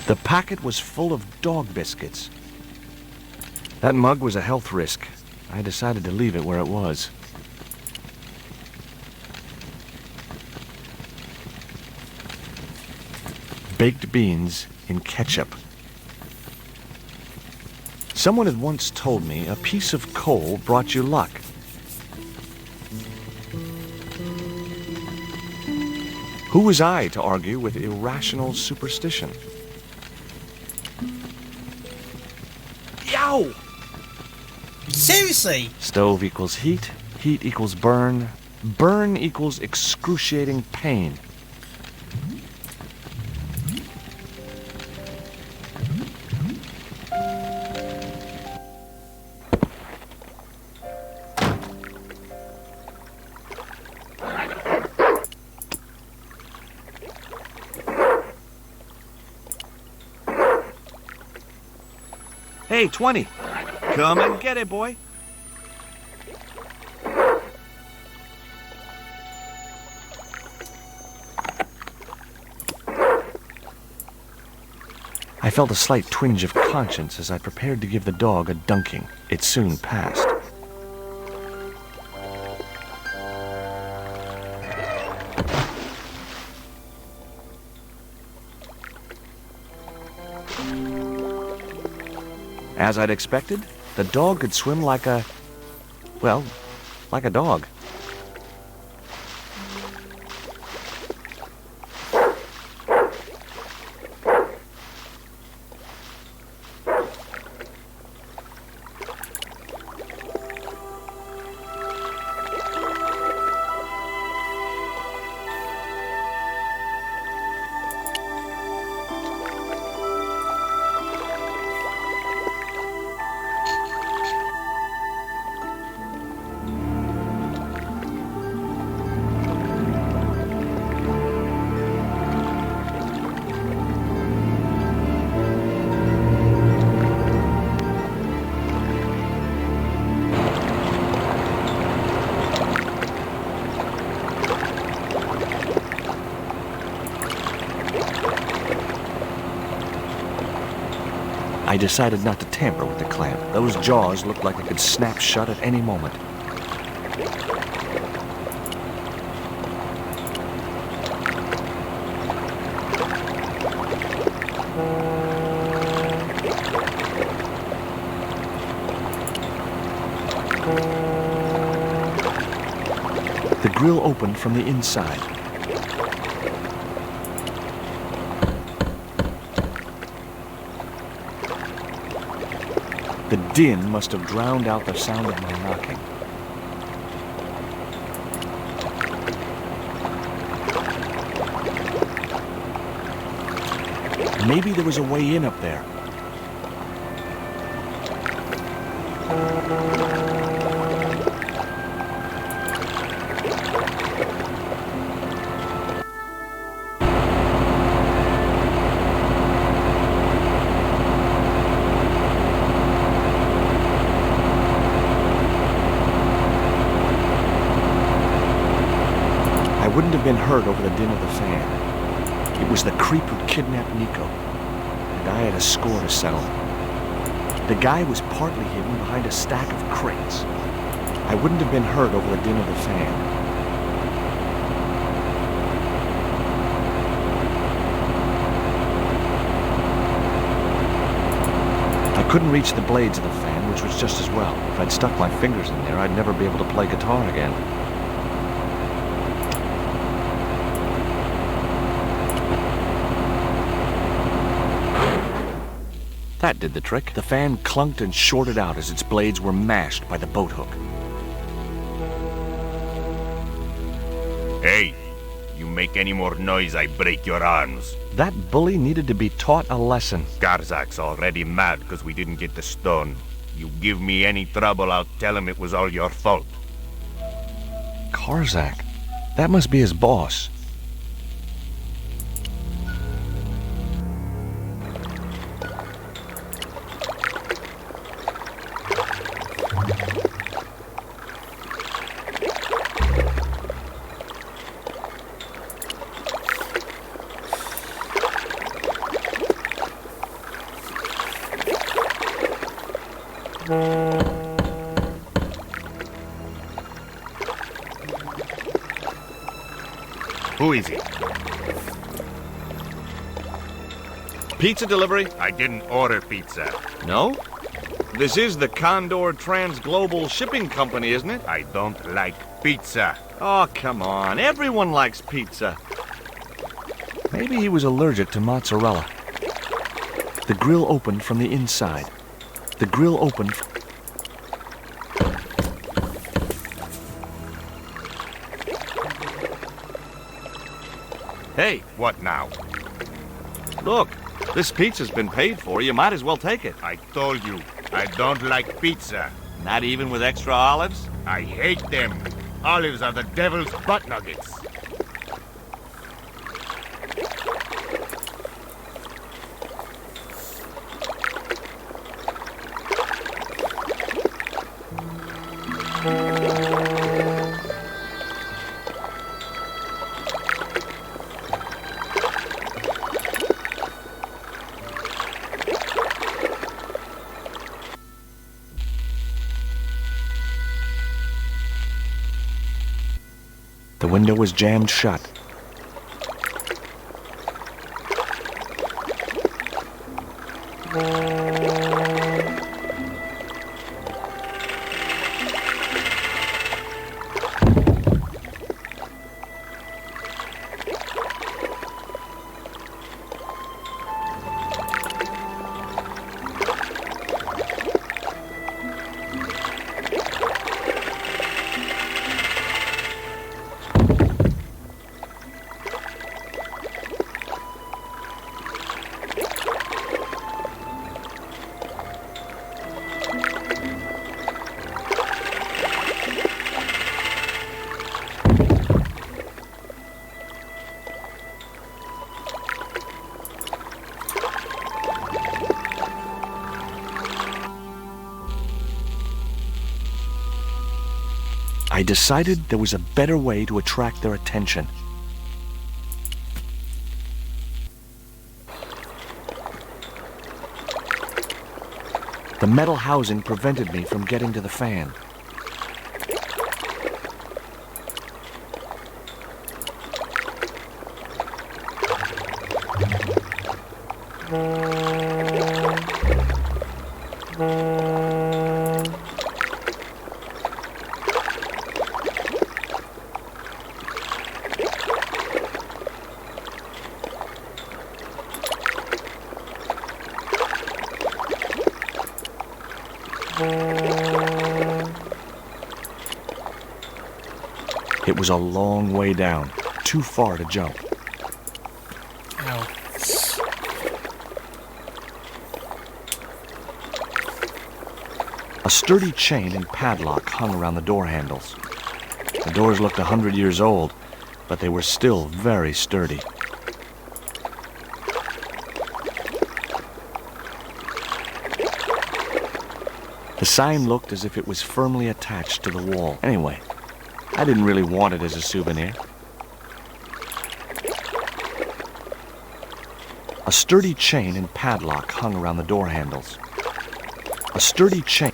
The packet was full of dog biscuits. That mug was a health risk. I decided to leave it where it was. Baked beans in ketchup. Someone had once told me a piece of coal brought you luck. Who was I to argue with irrational superstition? Yow! Seriously? Stove equals heat, heat equals burn, burn equals excruciating pain. Hey, 20. Come and get it, boy. I felt a slight twinge of conscience as I prepared to give the dog a dunking. It soon passed. As I'd expected, the dog could swim like a... well, like a dog. I decided not to tamper with the clamp. Those jaws looked like they could snap shut at any moment. The grill opened from the inside. The din must have drowned out the sound of my knocking. Maybe there was a way in up there. I wouldn't have been hurt over the din of the fan. It was the creep who kidnapped Nico, and I had a score to settle. The guy was partly hidden behind a stack of crates. I wouldn't have been hurt over the din of the fan. I couldn't reach the blades of the fan, which was just as well. If I'd stuck my fingers in there, I'd never be able to play guitar again. That did the trick. The fan clunked and shorted out as its blades were mashed by the boat hook. Hey, you make any more noise, I break your arms. That bully needed to be taught a lesson. Garzak's already mad because we didn't get the stone. You give me any trouble, I'll tell him it was all your fault. Karzak? That must be his boss. Who is it? Pizza delivery? I didn't order pizza. No? This is the Condor Transglobal Shipping Company, isn't it? I don't like pizza. Oh, come on. Everyone likes pizza. Maybe he was allergic to mozzarella. The grill opened from the inside. The grill opened... Hey, What now? look. This pizza's been paid for. You might as well take it. I told you, I don't like pizza. Not even with extra olives? I hate them. Olives are the devil's butt nuggets. The window was jammed shut. I decided there was a better way to attract their attention. The metal housing prevented me from getting to the fan. It was a long way down, too far to jump. Ow. A sturdy chain and padlock hung around the door handles. The doors looked 100 years old, but they were still very sturdy. The sign looked as if it was firmly attached to the wall. Anyway, I didn't really want it as a souvenir. A sturdy chain and padlock hung around the door handles. A sturdy chain.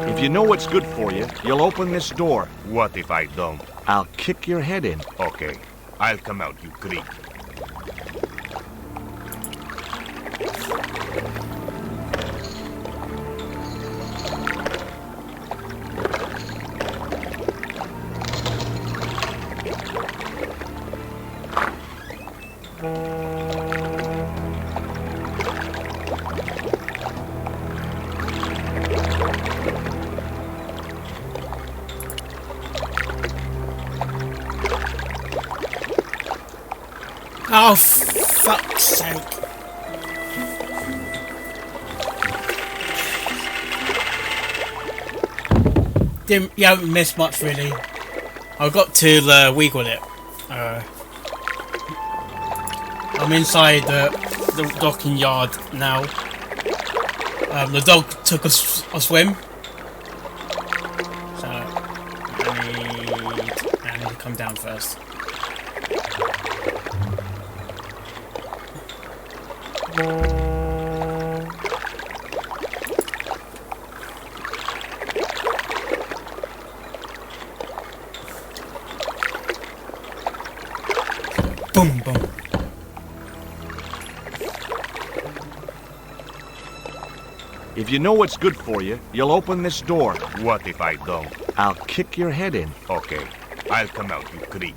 If you know what's good for you, you'll open this door. What if I don't? I'll kick your head in. Okay, I'll come out, you creep. Oh, fuck's sake. You haven't missed much, really. I got to wiggle it. I'm inside the docking yard now. The dog took a swim. So, I need to come down first. Boom, boom. If you know what's good for you, you'll open this door. What if I don't? I'll kick your head in. Okay, I'll come out, you creep.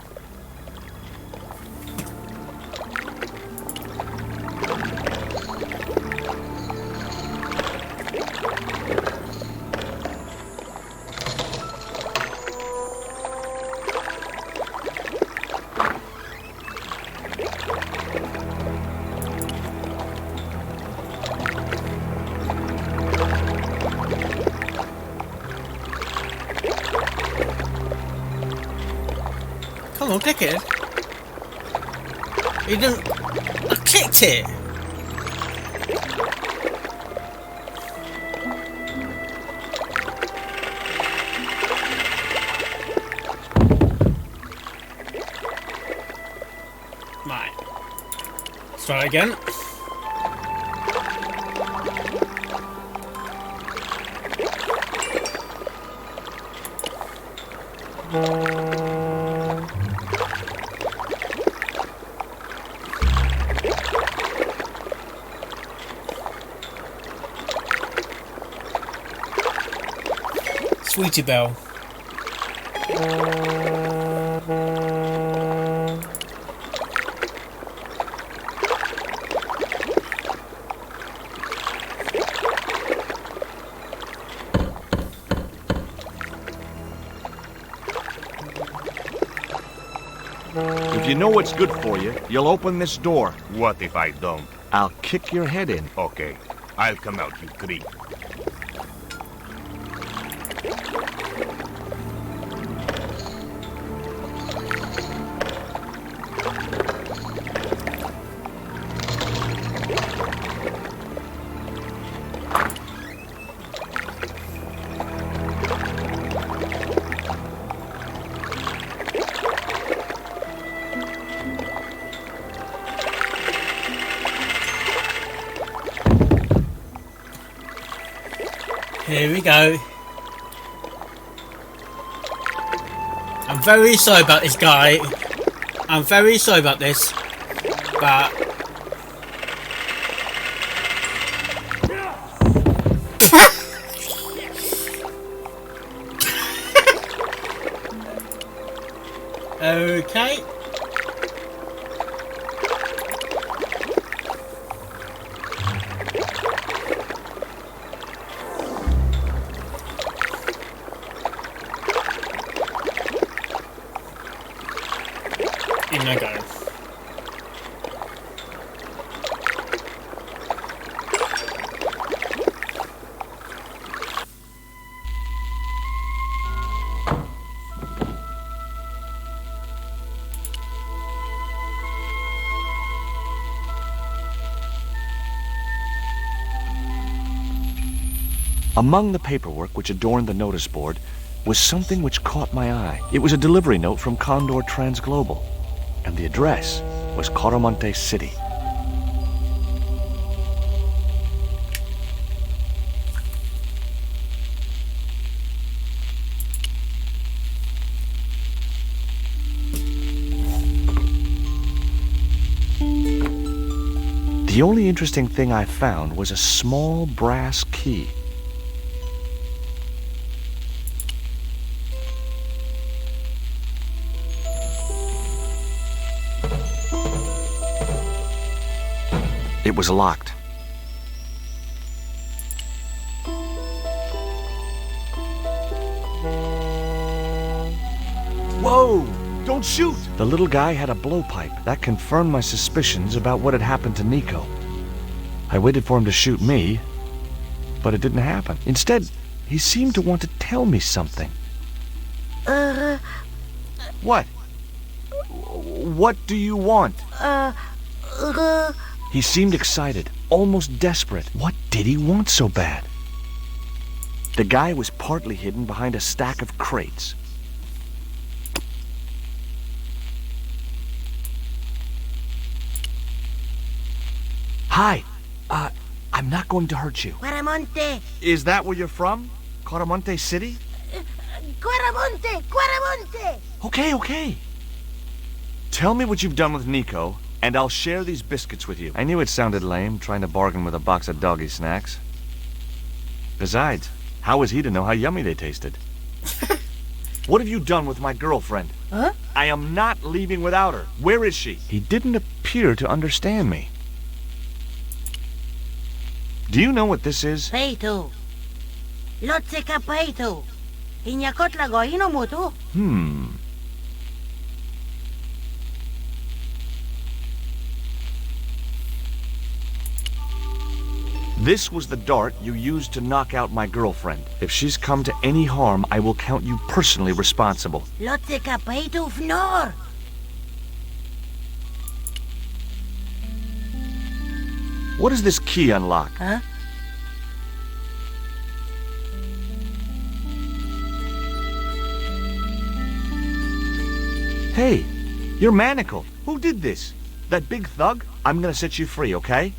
Come on, click it. You didn't. I clicked it. Right. Let's try it again. Sweetie Belle. If you know what's good for you, you'll open this door. What if I don't? I'll kick your head in. Okay, I'll come out, you creep. Here we go. I'm very sorry about this guy. I'm very sorry about this. But Okay. In I go. Among the paperwork which adorned the notice board was something which caught my eye. It was a delivery note from Condor Transglobal, and the address was Coramonte City. The only interesting thing I found was a small brass key. It was locked. Whoa! Don't shoot! The little guy had a blowpipe. That confirmed my suspicions about what had happened to Nico. I waited for him to shoot me, but it didn't happen. Instead, he seemed to want to tell me something. What? What do you want? He seemed excited, almost desperate. What did he want so bad? The guy was partly hidden behind a stack of crates. Hi, I'm not going to hurt you. Coramonte! Is that where you're from? Coramonte City? Coramonte! Coramonte! Okay. Tell me what you've done with Nico, and I'll share these biscuits with you. I knew it sounded lame, trying to bargain with a box of doggy snacks. Besides, how was he to know how yummy they tasted? What have you done with my girlfriend? Huh? I am not leaving without her. Where is she? He didn't appear to understand me. Do you know what this is? Peito. Lotseka peito. Inyakot lago inomoto. This was the dart you used to knock out my girlfriend. If she's come to any harm, I will count you personally responsible. Lotseka peito fnor. What does this key unlock? Huh? Hey, you're manacled. Who did this? That big thug? I'm gonna set you free, okay?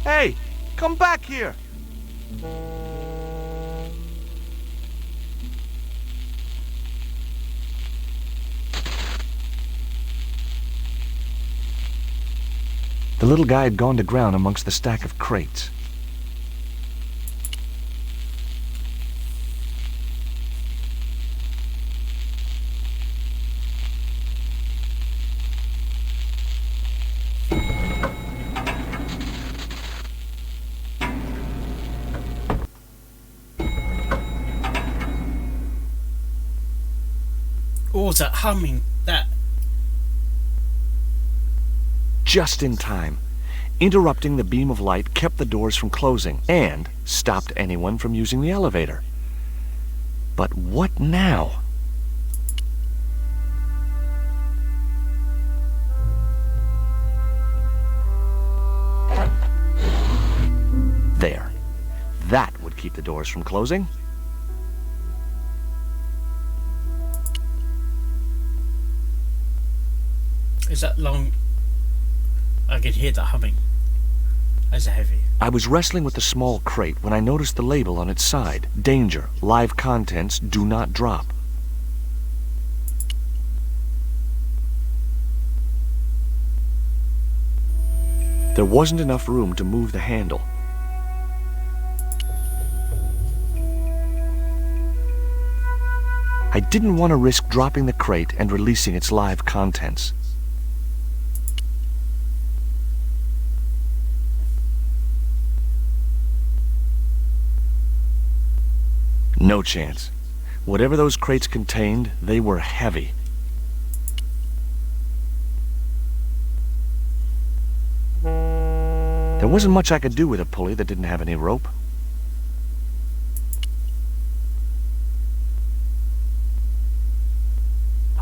Hey, come back here! The little guy had gone to ground amongst the stack of crates. What was that humming? That... Just in time. Interrupting the beam of light kept the doors from closing and stopped anyone from using the elevator. But what now? There. That would keep the doors from closing. Is that long? I could hear the humming. That's heavy. I was wrestling with the small crate when I noticed the label on its side. Danger. Live contents do not drop. There wasn't enough room to move the handle. I didn't want to risk dropping the crate and releasing its live contents. No chance. Whatever those crates contained, they were heavy. There wasn't much I could do with a pulley that didn't have any rope.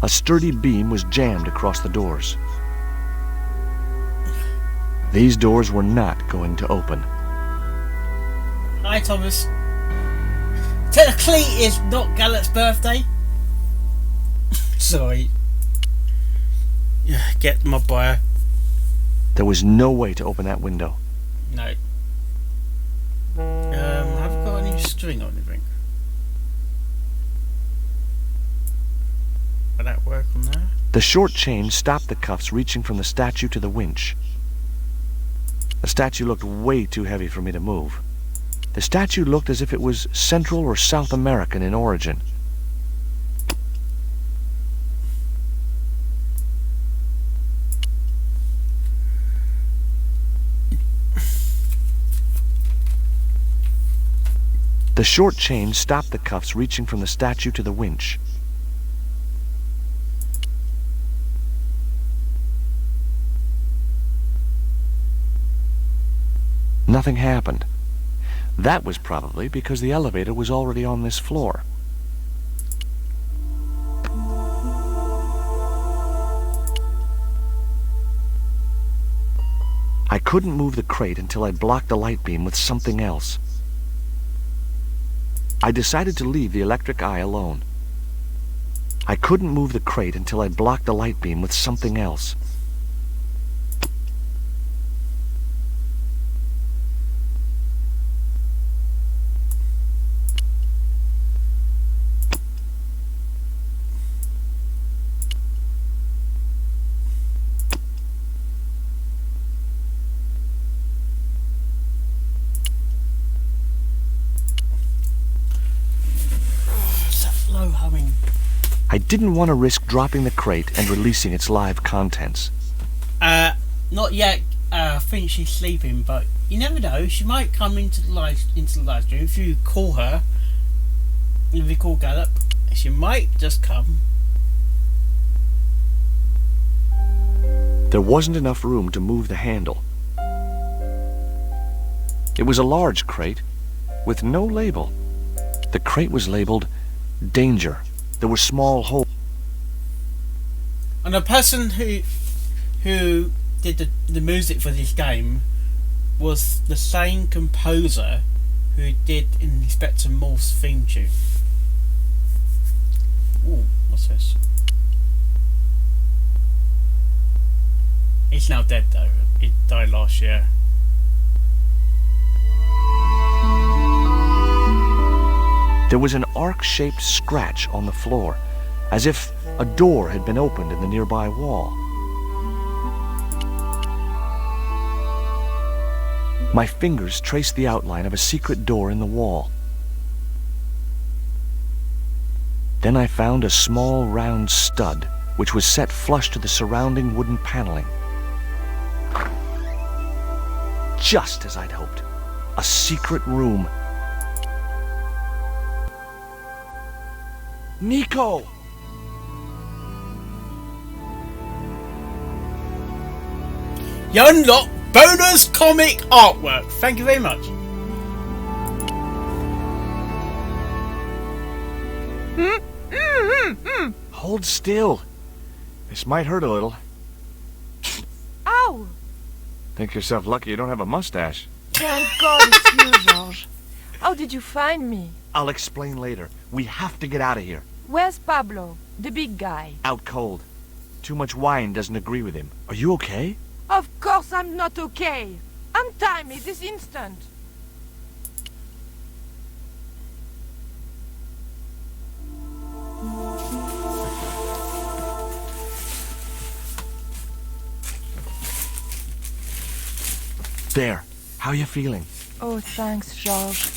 A sturdy beam was jammed across the doors. These doors were not going to open. Hi, Thomas. Technically, it's not Gallup's birthday. Sorry. Get my bio. There was no way to open that window. No. Have I got any string or anything? Will that work on there? The short chain stopped the cuffs reaching from the statue to the winch. The statue looked way too heavy for me to move. The statue looked as if it was Central or South American in origin. The short chain stopped the cuffs reaching from the statue to the winch. Nothing happened. That was probably because the elevator was already on this floor. I couldn't move the crate until I blocked the light beam with something else. I decided to leave the electric eye alone. I couldn't move the crate until I blocked the light beam with something else. I didn't want to risk dropping the crate and releasing its live contents. Not yet. I think she's sleeping, but you never know. She might come into the live stream. If you call her, if you call Gallup, she might just come. There wasn't enough room to move the handle. It was a large crate with no label. The crate was labeled Danger. There were small holes. And the person who did the music for this game was the same composer who did Inspector Morph's theme tune. Ooh, what's this? He's now dead though. He died last year. There was an arc-shaped scratch on the floor, as if a door had been opened in the nearby wall. My fingers traced the outline of a secret door in the wall. Then I found a small round stud, which was set flush to the surrounding wooden paneling. Just as I'd hoped. A secret room. Nico! You unlock bonus comic artwork. Thank you very much. Hold still. This might hurt a little. Ow! Think yourself lucky you don't have a mustache. Thank God it's you, George. How did you find me? I'll explain later. We have to get out of here. Where's Pablo, the big guy? Out cold. Too much wine doesn't agree with him. Are you okay? Of course I'm not okay. Untie me this instant. There. How are you feeling? Oh, thanks, George.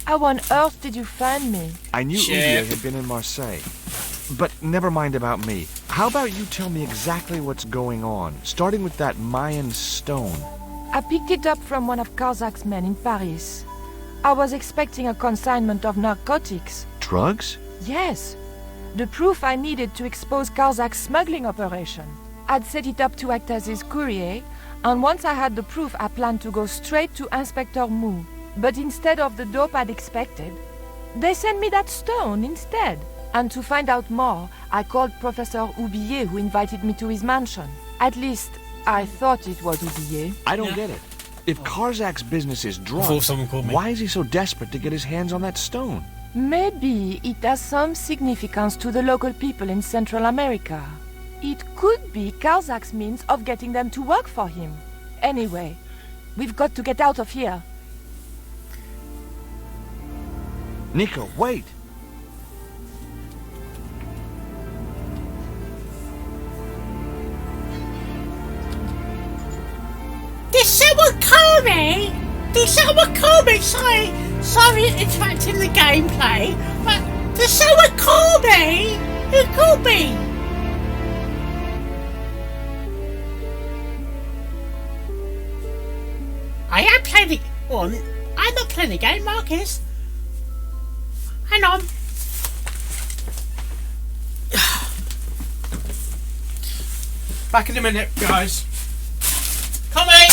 How on earth did you find me? I knew Shit. Udia had been in Marseille. But never mind about me. How about you tell me exactly what's going on, starting with that Mayan stone? I picked it up from one of Karzak's men in Paris. I was expecting a consignment of narcotics. Drugs? Yes. The proof I needed to expose Karzak's smuggling operation. I'd set it up to act as his courier, and once I had the proof, I planned to go straight to Inspector Mou. But instead of the dope I'd expected, they sent me that stone instead. And to find out more, I called Professor Oublier, who invited me to his mansion. At least, I thought it was Oublier. I don't get it. If Karzak's business is drugs, why is he so desperate to get his hands on that stone? Maybe it has some significance to the local people in Central America. It could be Karzak's means of getting them to work for him. Anyway, we've got to get out of here. Nico, wait! Did someone call me? Did someone call me? Sorry interrupting the gameplay, but did someone call me? Who called me? I am playing the... Well, I'm not playing the game, Marcus. Hang on. Back in a minute, guys. Coming!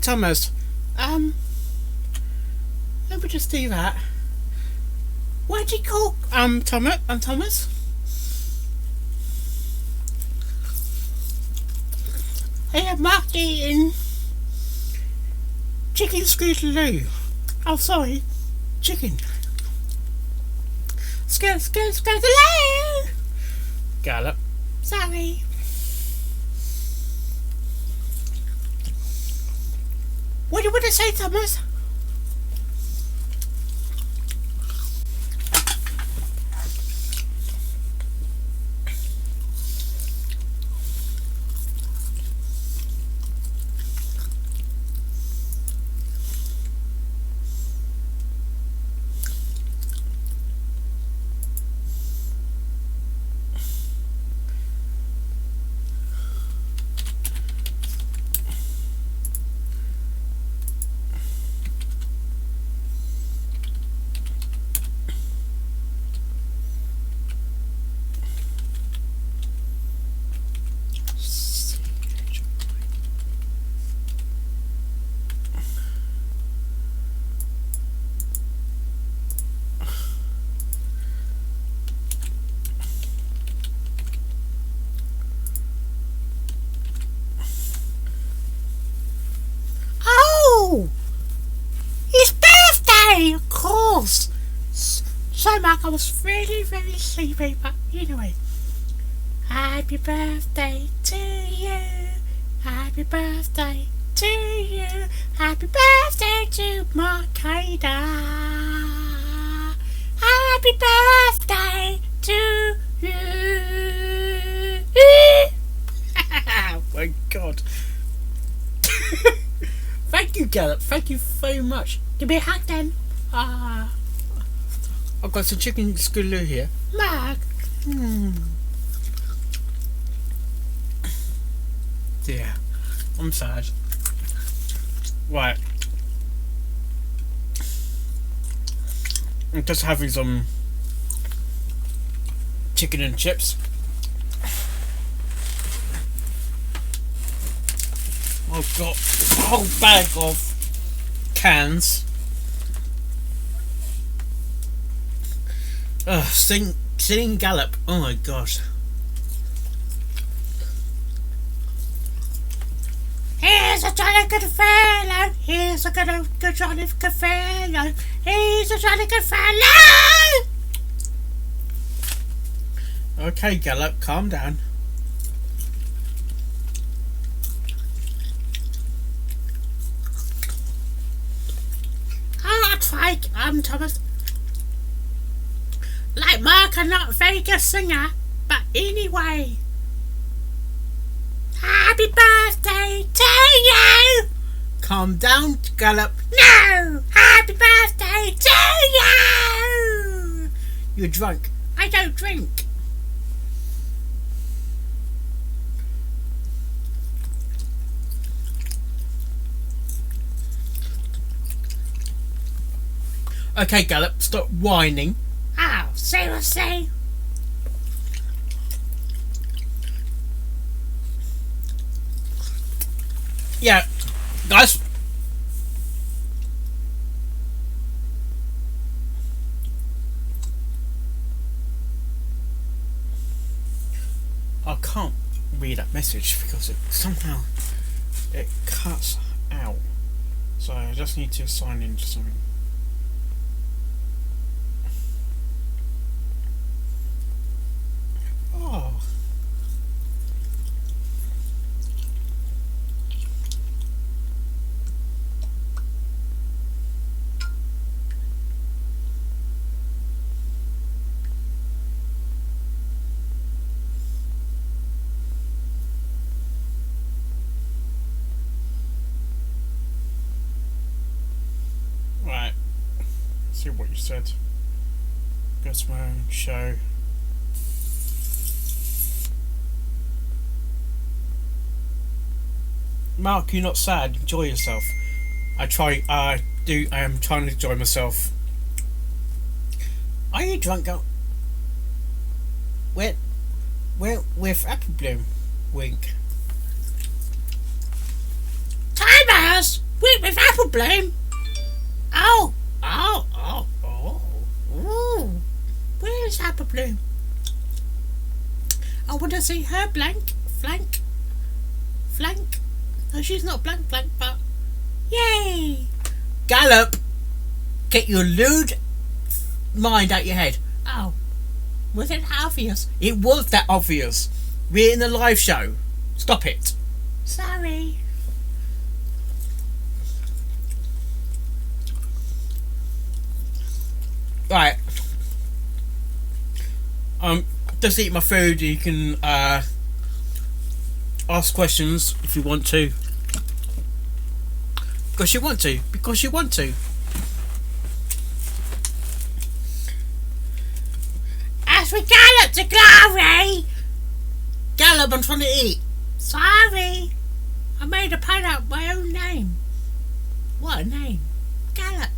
Thomas. Let me just do that. What do you call Thomas? Hey, I'm Mark eating chicken scootaloo. Oh, sorry, chicken. Scootaloo. Gallop. Sorry. What do you want to say, Thomas? His birthday, of course. So, Mark, I was really, really sleepy, but anyway. Happy birthday to you. Happy birthday to you. Happy birthday to Markada. Happy birthday to you. Oh my God. Thank you, Gallop. Thank you so much. Give me a hug then. I've got some chicken scootaloo here. Mark. Yeah, I'm sad. Right. I'm just having some chicken and chips. I've got a whole bag of cans. Sing Gallop. Oh my gosh. Here's a jolly good fellow. Here's a good jolly good fellow. He's a jolly good fellow. Okay, Gallop, calm down. Fake, Thomas. Like Mark, I'm not a very good singer, but anyway. Happy birthday to you! Calm down, Gallop. No! Happy birthday to you! You're drunk. I don't drink. Okay, Gallop, stop whining. Oh, seriously? Yeah, guys. I can't read that message because it somehow cuts out. So I just need to sign into something. Oh. Right. See what you said. Go to my own show. Mark, you're not sad. Enjoy yourself. I am trying to enjoy myself. Are you drunk? With Apple Bloom. Wink. Thomas! blame? Oh, ooh. Where's Apple Bloom? I want to see her flank. No, she's not blank, but yay! Gallop, get your lewd mind out your head. Oh, was it that obvious? It was that obvious. We're in a live show. Stop it. Sorry. Right. Just eat my food. You can ask questions if you want to. Because you want to. As we gallop to glory. Gallop, I'm trying to eat. Sorry. I made a pun out my own name. What a name. Gallop.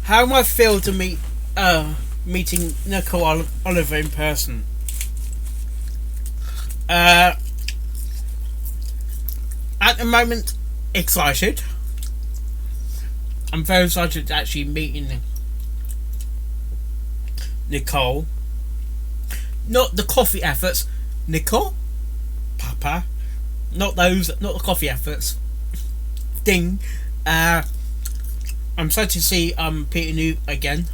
How do I feel to meeting Nicole Oliver in person? At the moment, excited. I'm very excited to actually meeting Nicole. Not the coffee efforts. Nicole? Papa? Not the coffee efforts. Ding. I'm excited to see Peter New again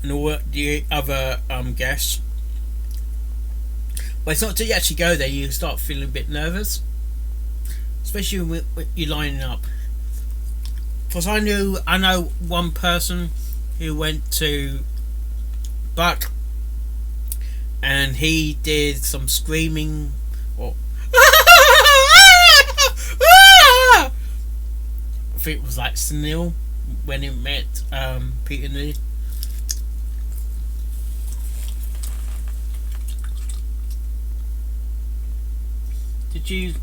and all the other guests. But it's not until you actually go there you start feeling a bit nervous, especially when you're lining up. Because I know one person who went to Buck and he did some screaming or I think it was like Snil when he met Peter New. Did you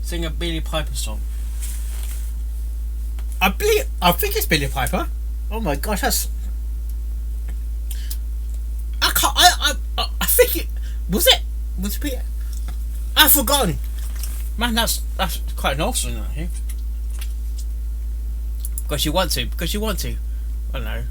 sing a Billy Piper song? I think it's Billy Piper. Oh my gosh, that's I think it was Peter. I've forgotten. Man, that's quite an awesome one here. Because you want to. I don't know.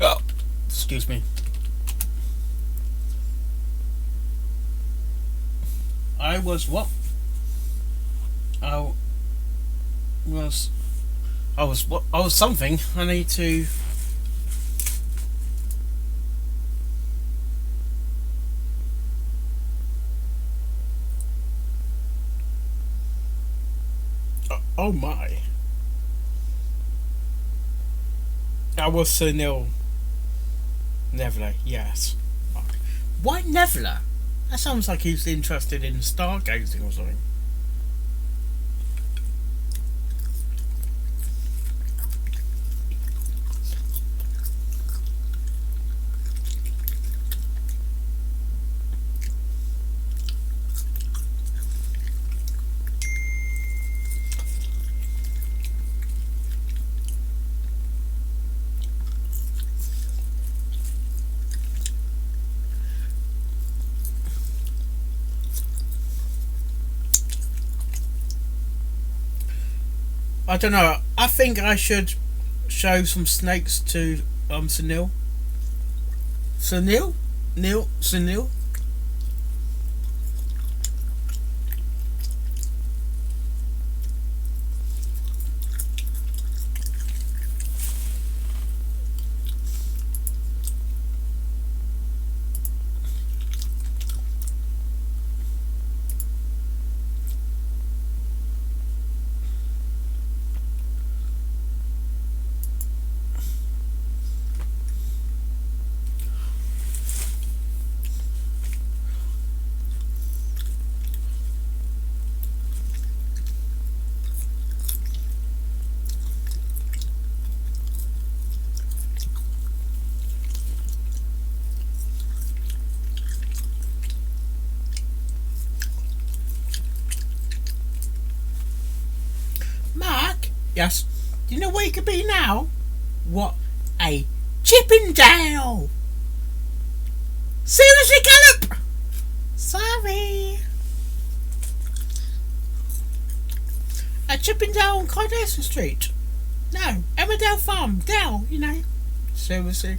Oh, excuse me. I was what? I was something. I need to. Oh my! I was Sunil Nevler. Yes. Why Nevler? That sounds like he's interested in stargazing or something. I don't know. I think I should show some snakes to Sunil. Sunil. Mark? Yes? Do you know where you could be now? What? A Chippendale! Seriously, Gallop! Sorry. A Chippendale on Cardassian Street. No, Emmerdale Farm. Dale, you know. Seriously.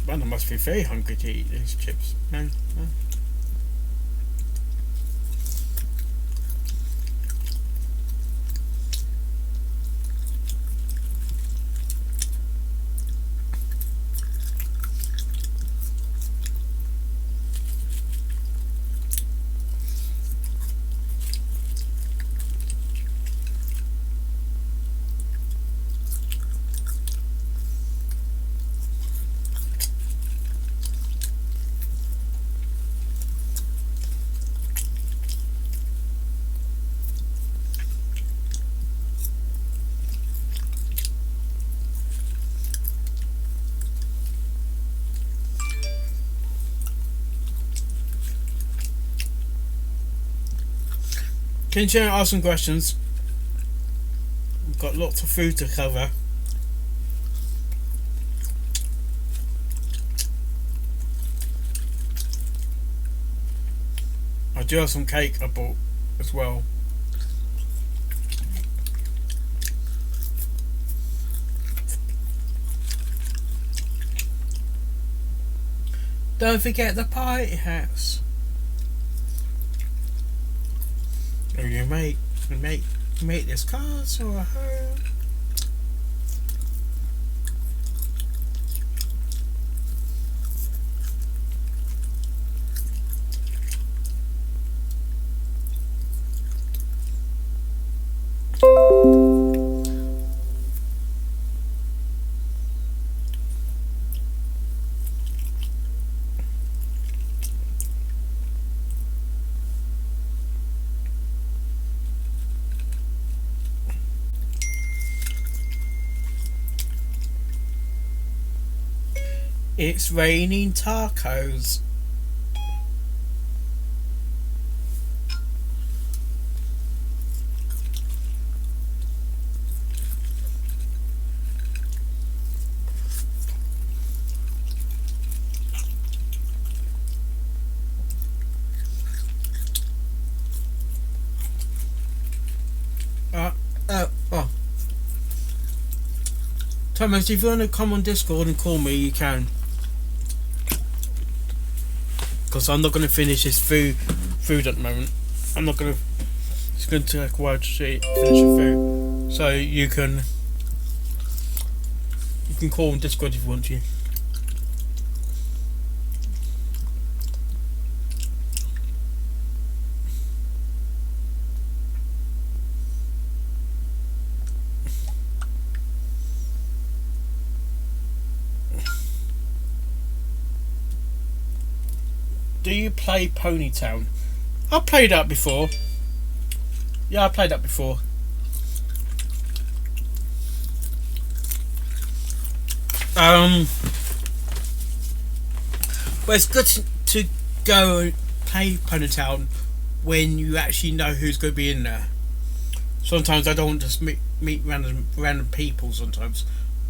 Man, I must be very hungry to eat these chips. No. Continue to ask some questions. We've got lots of food to cover. I do have some cake I bought as well. Don't forget the party house. You make this castle a home. It's raining tacos. Thomas, if you want to come on Discord and call me, you can. Because I'm not going to finish this food at the moment. I'm not going to. It's going to take a while to finish the food. So you can call on Discord if you want to. Do you play Ponytown? I've played that before. Yeah, I played that before. But it's good to go and play Ponytown when you actually know who's going to be in there. Sometimes I don't want to meet random people sometimes,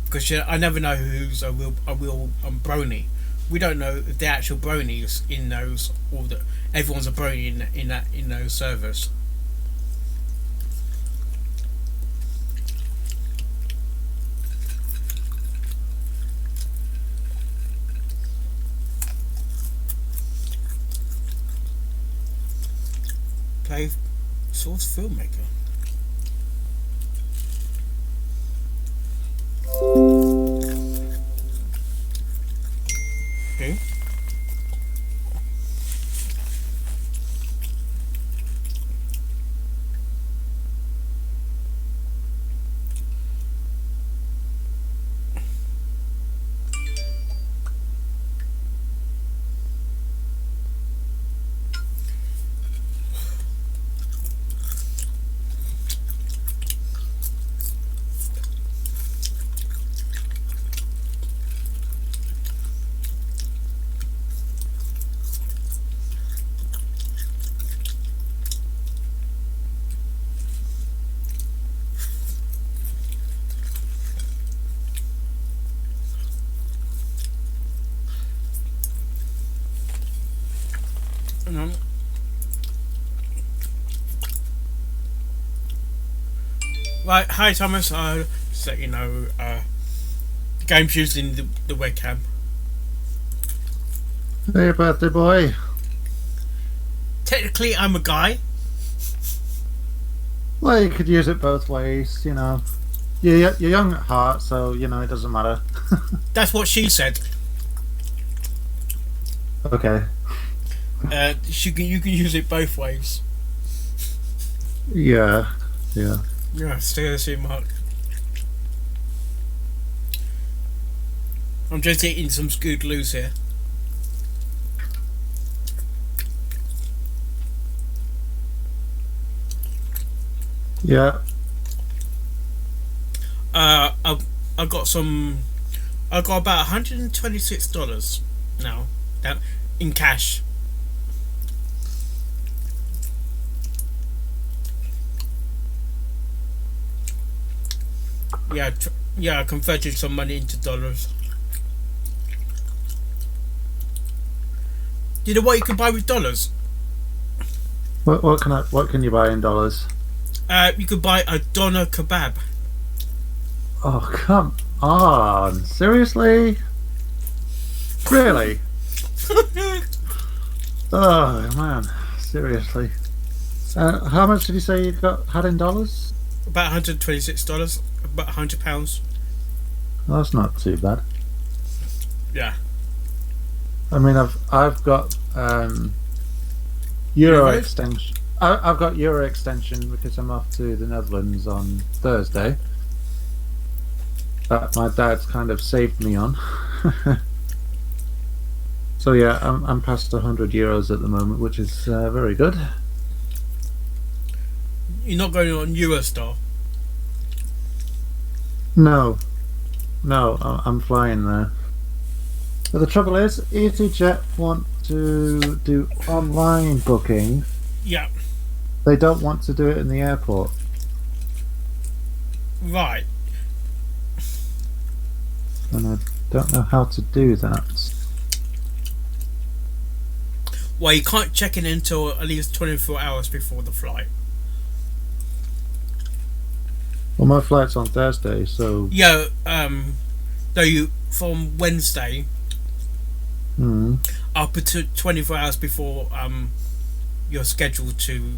because I never know who's a real brony we don't know if the actual bronies in those, or that everyone's a brony in those servers. Play source filmmaker. Okay. Right, hi Thomas. Just let you know, the game's using the webcam. Hey, birthday boy. Technically, I'm a guy. Well, you could use it both ways, you know. You're young at heart, so, you know, it doesn't matter. That's what she said. Okay. You can use it both ways. Yeah. Yeah, stay the same mark. I'm just eating some Scootaloo's here. Yeah. I got some. I got about $126 now, that in cash. Yeah, I converted some money into dollars. You know what you can buy with dollars? What can you buy in dollars? You could buy a doner kebab. Oh, come on. Seriously? Really? Oh, man. Seriously. How much did you say you had in dollars? About $126. About £100. Well, that's not too bad. Yeah. I mean, I've got Euro extension. I've got Euro extension because I'm off to the Netherlands on Thursday. That my dad's kind of saved me on. So yeah, I'm past €100 at the moment, which is very good. You're not going on Eurostar? No, I'm flying there. But the trouble is, EasyJet want to do online booking. Yeah. They don't want to do it in the airport. Right. And I don't know how to do that. Well, you can't check in until at least 24 hours before the flight. Well, my flight's on Thursday, so... Yeah, though you, from Wednesday up to 24 hours before you're scheduled to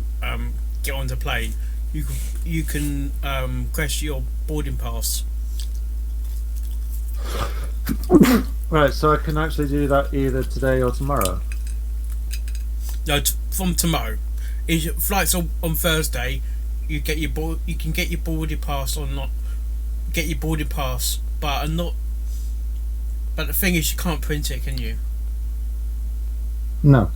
get on the plane, you can request your boarding pass. Right, so I can actually do that either today or tomorrow? No, from tomorrow. If your flight's on Thursday, you can get your boarding pass or not. Get your boarding pass, but the thing is, you can't print it, can you? No.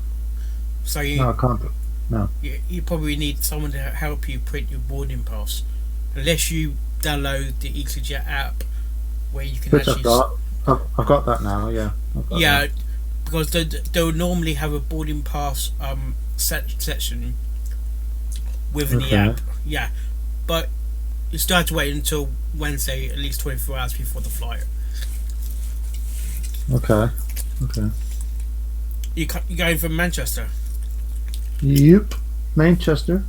So no, I can't. No. You probably need someone to help you print your boarding pass, unless you download the EasyJet app, where you can Which actually. I've got that now. Yeah. Yeah, because they'll normally have a boarding pass section within the app. Yeah, but you still have to wait until Wednesday, at least 24 hours before the flight. Okay. Okay. You going from Manchester? Yep. Manchester.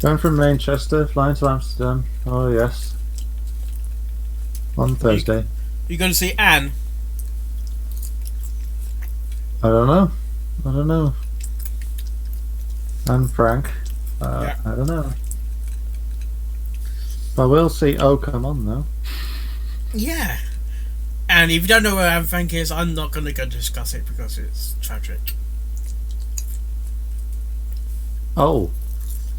Going from Manchester, flying to Amsterdam. Oh yes. On Thursday. You going to see Anne? I don't know. And Frank. I don't know. But we'll see. Oh, come on though. Yeah. And if you don't know where Anne Frank is, I'm not going to go discuss it because it's tragic. Oh,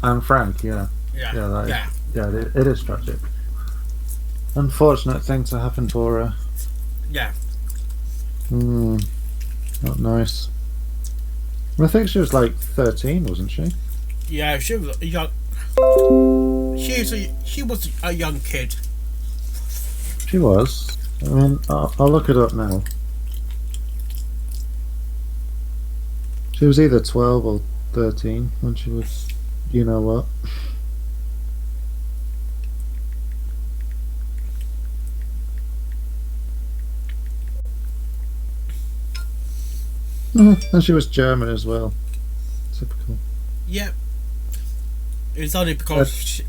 and Frank, yeah. Yeah. It is tragic. Unfortunate thing to happen for her. Yeah. Not nice. I think she was like 13, wasn't she? Yeah, she was a young. She was a young kid. She was. I mean, I'll look it up now. She was either 12 or 13 when she was, you know what. And she was German as well. Typical. Yep. It's only because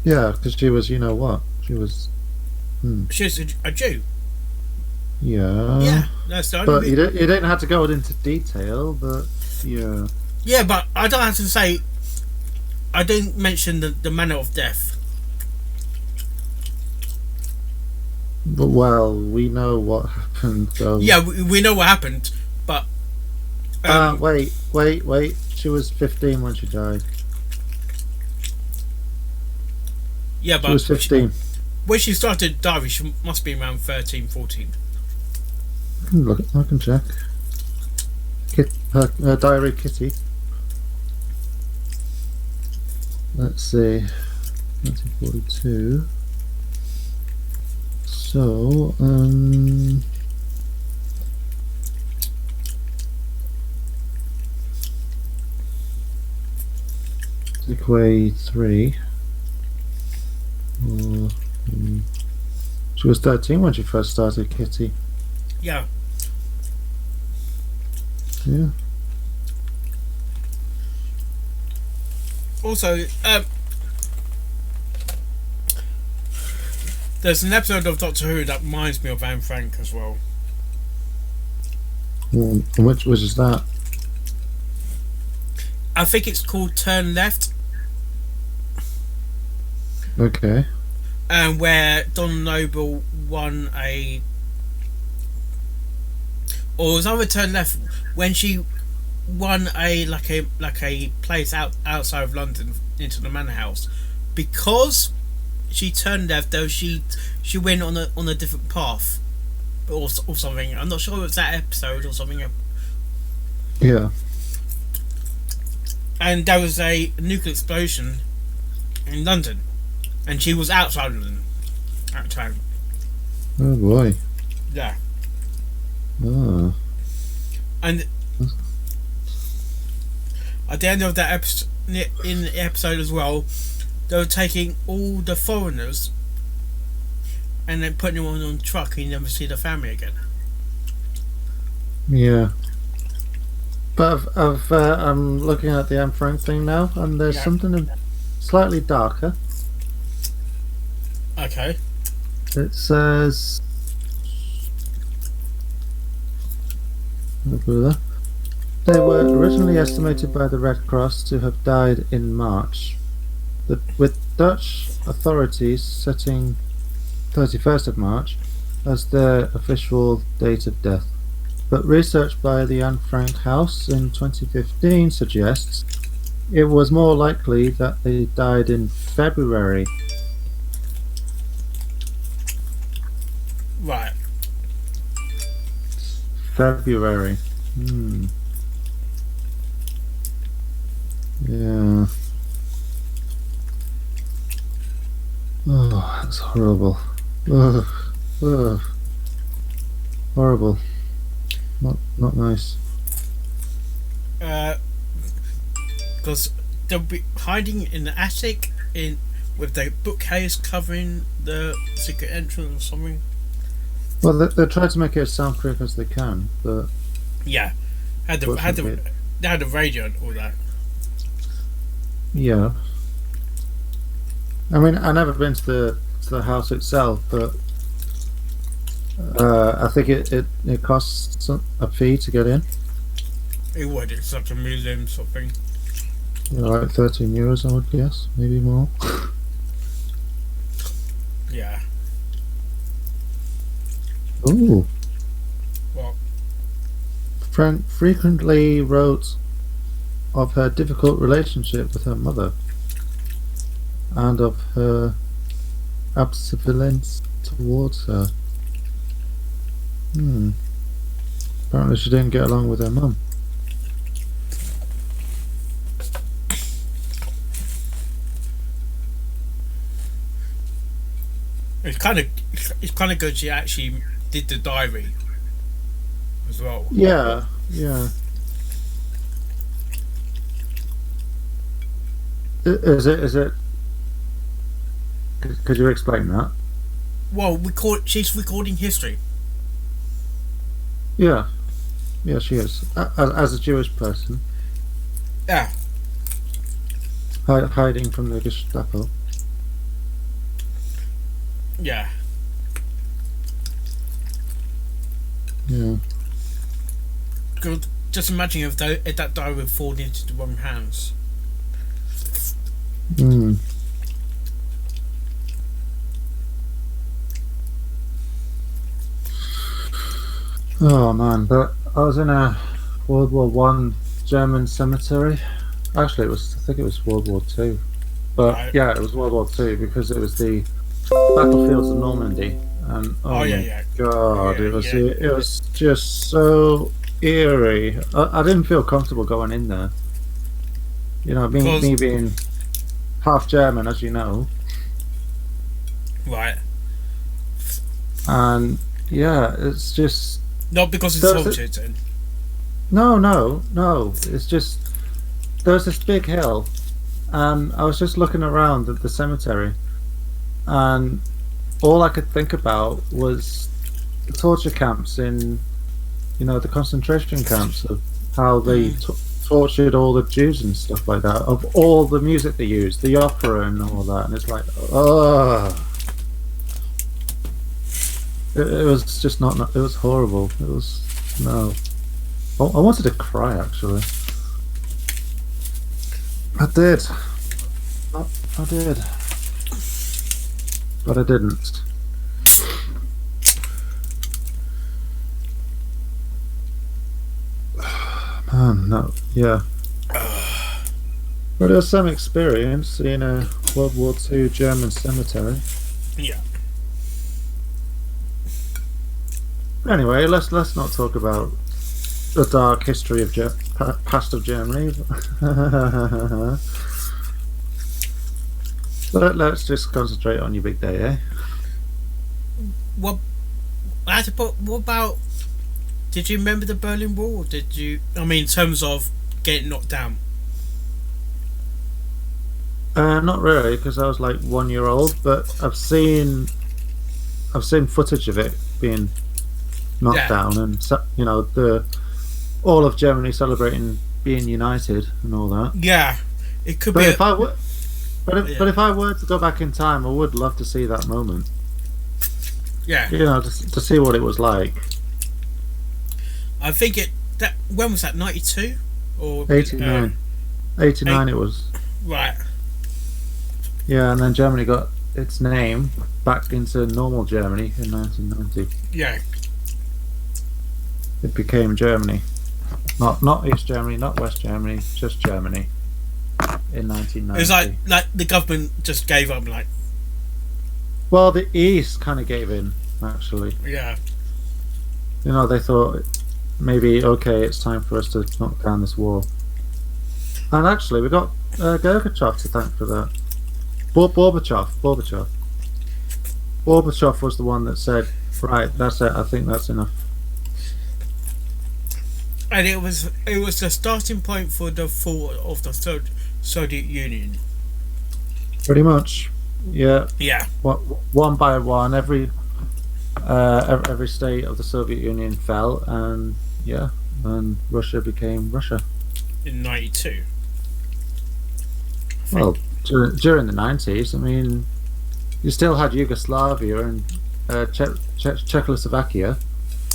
yeah, because she was, you know what, she was. She's a Jew. Yeah. Yeah, that's the only. But you didn't have to go into detail, but yeah. Yeah, but I don't have to say. I didn't mention the manner of death. But well, we know what happened. So. Yeah, we know what happened, but. Wait. She was 15 when she died. Yeah, but she was 15. When she started diving, she must be around 13, 14. Look, I can check. Her diary, Kitty. Let's see. 1942. So, take away 3. She was 13 when she first started, Kitty. Yeah. Yeah. Also, there's an episode of Doctor Who that reminds me of Anne Frank as well. And which is that? I think it's called Turn Left. Okay. And where Don Noble won a, or it was either Turn Left when she won a place outside of London into the Manor House, because she turned left. Though she went on a different path, or something. I'm not sure if it was that episode or something. Yeah. And there was a nuclear explosion in London, and she was outside London at the time. Oh boy. Yeah. Ah. And at the end of that episode, in the episode as well, they were taking all the foreigners and then putting them on a truck, and you never see the family again. Yeah. But I'm looking at the Anne Frank thing now, and there's something slightly darker. Okay. It says. They were originally estimated by the Red Cross to have died in March, with Dutch authorities setting 31st of March as their official date of death. But research by the Anne Frank House in 2015 suggests it was more likely that they died in February. Right. February. Yeah. Oh, that's horrible. Ugh. Ugh. Horrible. Not nice. Because they'll be hiding in the attic with the bookcase covering the secret entrance or something. Well, they try to make it as soundproof as they can, but Yeah, they had the radio and all that. yeah. I mean, I've never been to the house itself, but I think it costs a fee to get in. It would. It's like a museum sort of thing. Like €13, I would guess, maybe more. Yeah. Ooh. What? Friend frequently wrote of her difficult relationship with her mother and of her ambivalence towards her. Apparently she didn't get along with her mum. It's kind of good she actually did the diary as well. Yeah. Is it? Could you explain that? Well, she's recording history. Yeah, she is. As a Jewish person. Yeah. Hiding from the Gestapo. Yeah. Yeah. Just imagine if that diary would fall into the wrong hands. Oh man, but I was in a World War One German cemetery. Actually, I think it was World War Two. But right. Yeah, it was World War Two because it was the battlefields of Normandy, and my god, it was just so eerie. I didn't feel comfortable going in there. You know, me being half German, as you know. Right. And yeah, it's just not because it's soldiers. No. It's just there's this big hill, and I was just looking around at the cemetery, and all I could think about was the torture camps in, the concentration camps, of how they tortured all the Jews and stuff like that, of all the music they used, the opera and all that, and it's like, it was just not, it was horrible. It was, no. I wanted to cry, actually. I did. I did. But I didn't. Man, no. Yeah. But it was some experience in a World War II German cemetery. Yeah. Anyway, let's not talk about the dark history of past of Germany. Let's just concentrate on your big day, eh? What about? Did you remember the Berlin Wall? Or did you? I mean, in terms of getting knocked down. Not really, because I was like 1 year old. But I've seen footage of it being knocked down, and all of Germany celebrating being united and all that. Yeah, it could but be. If I were, but if I were to go back in time, I would love to see that moment. Yeah. To see what it was like. I think when was that? 92 or 89? 89 it was. Right. Yeah, and then Germany got its name back into normal Germany in 1990. Yeah. It became Germany. Not East Germany, not West Germany, just Germany. In 1990. It was like the government just gave up, like. Well, the East kind of gave in, actually. Yeah. They thought maybe it's time for us to knock down this wall. And actually, we got Gorbachev to thank for that. Gorbachev was the one that said, "Right, that's it. I think that's enough." And it was the starting point for the fall of the Soviet Union. Pretty much, yeah. Yeah. One by one, every every state of the Soviet Union fell, and and Russia became Russia. In 92. Well, during the 90s, I mean, you still had Yugoslavia and Czechoslovakia.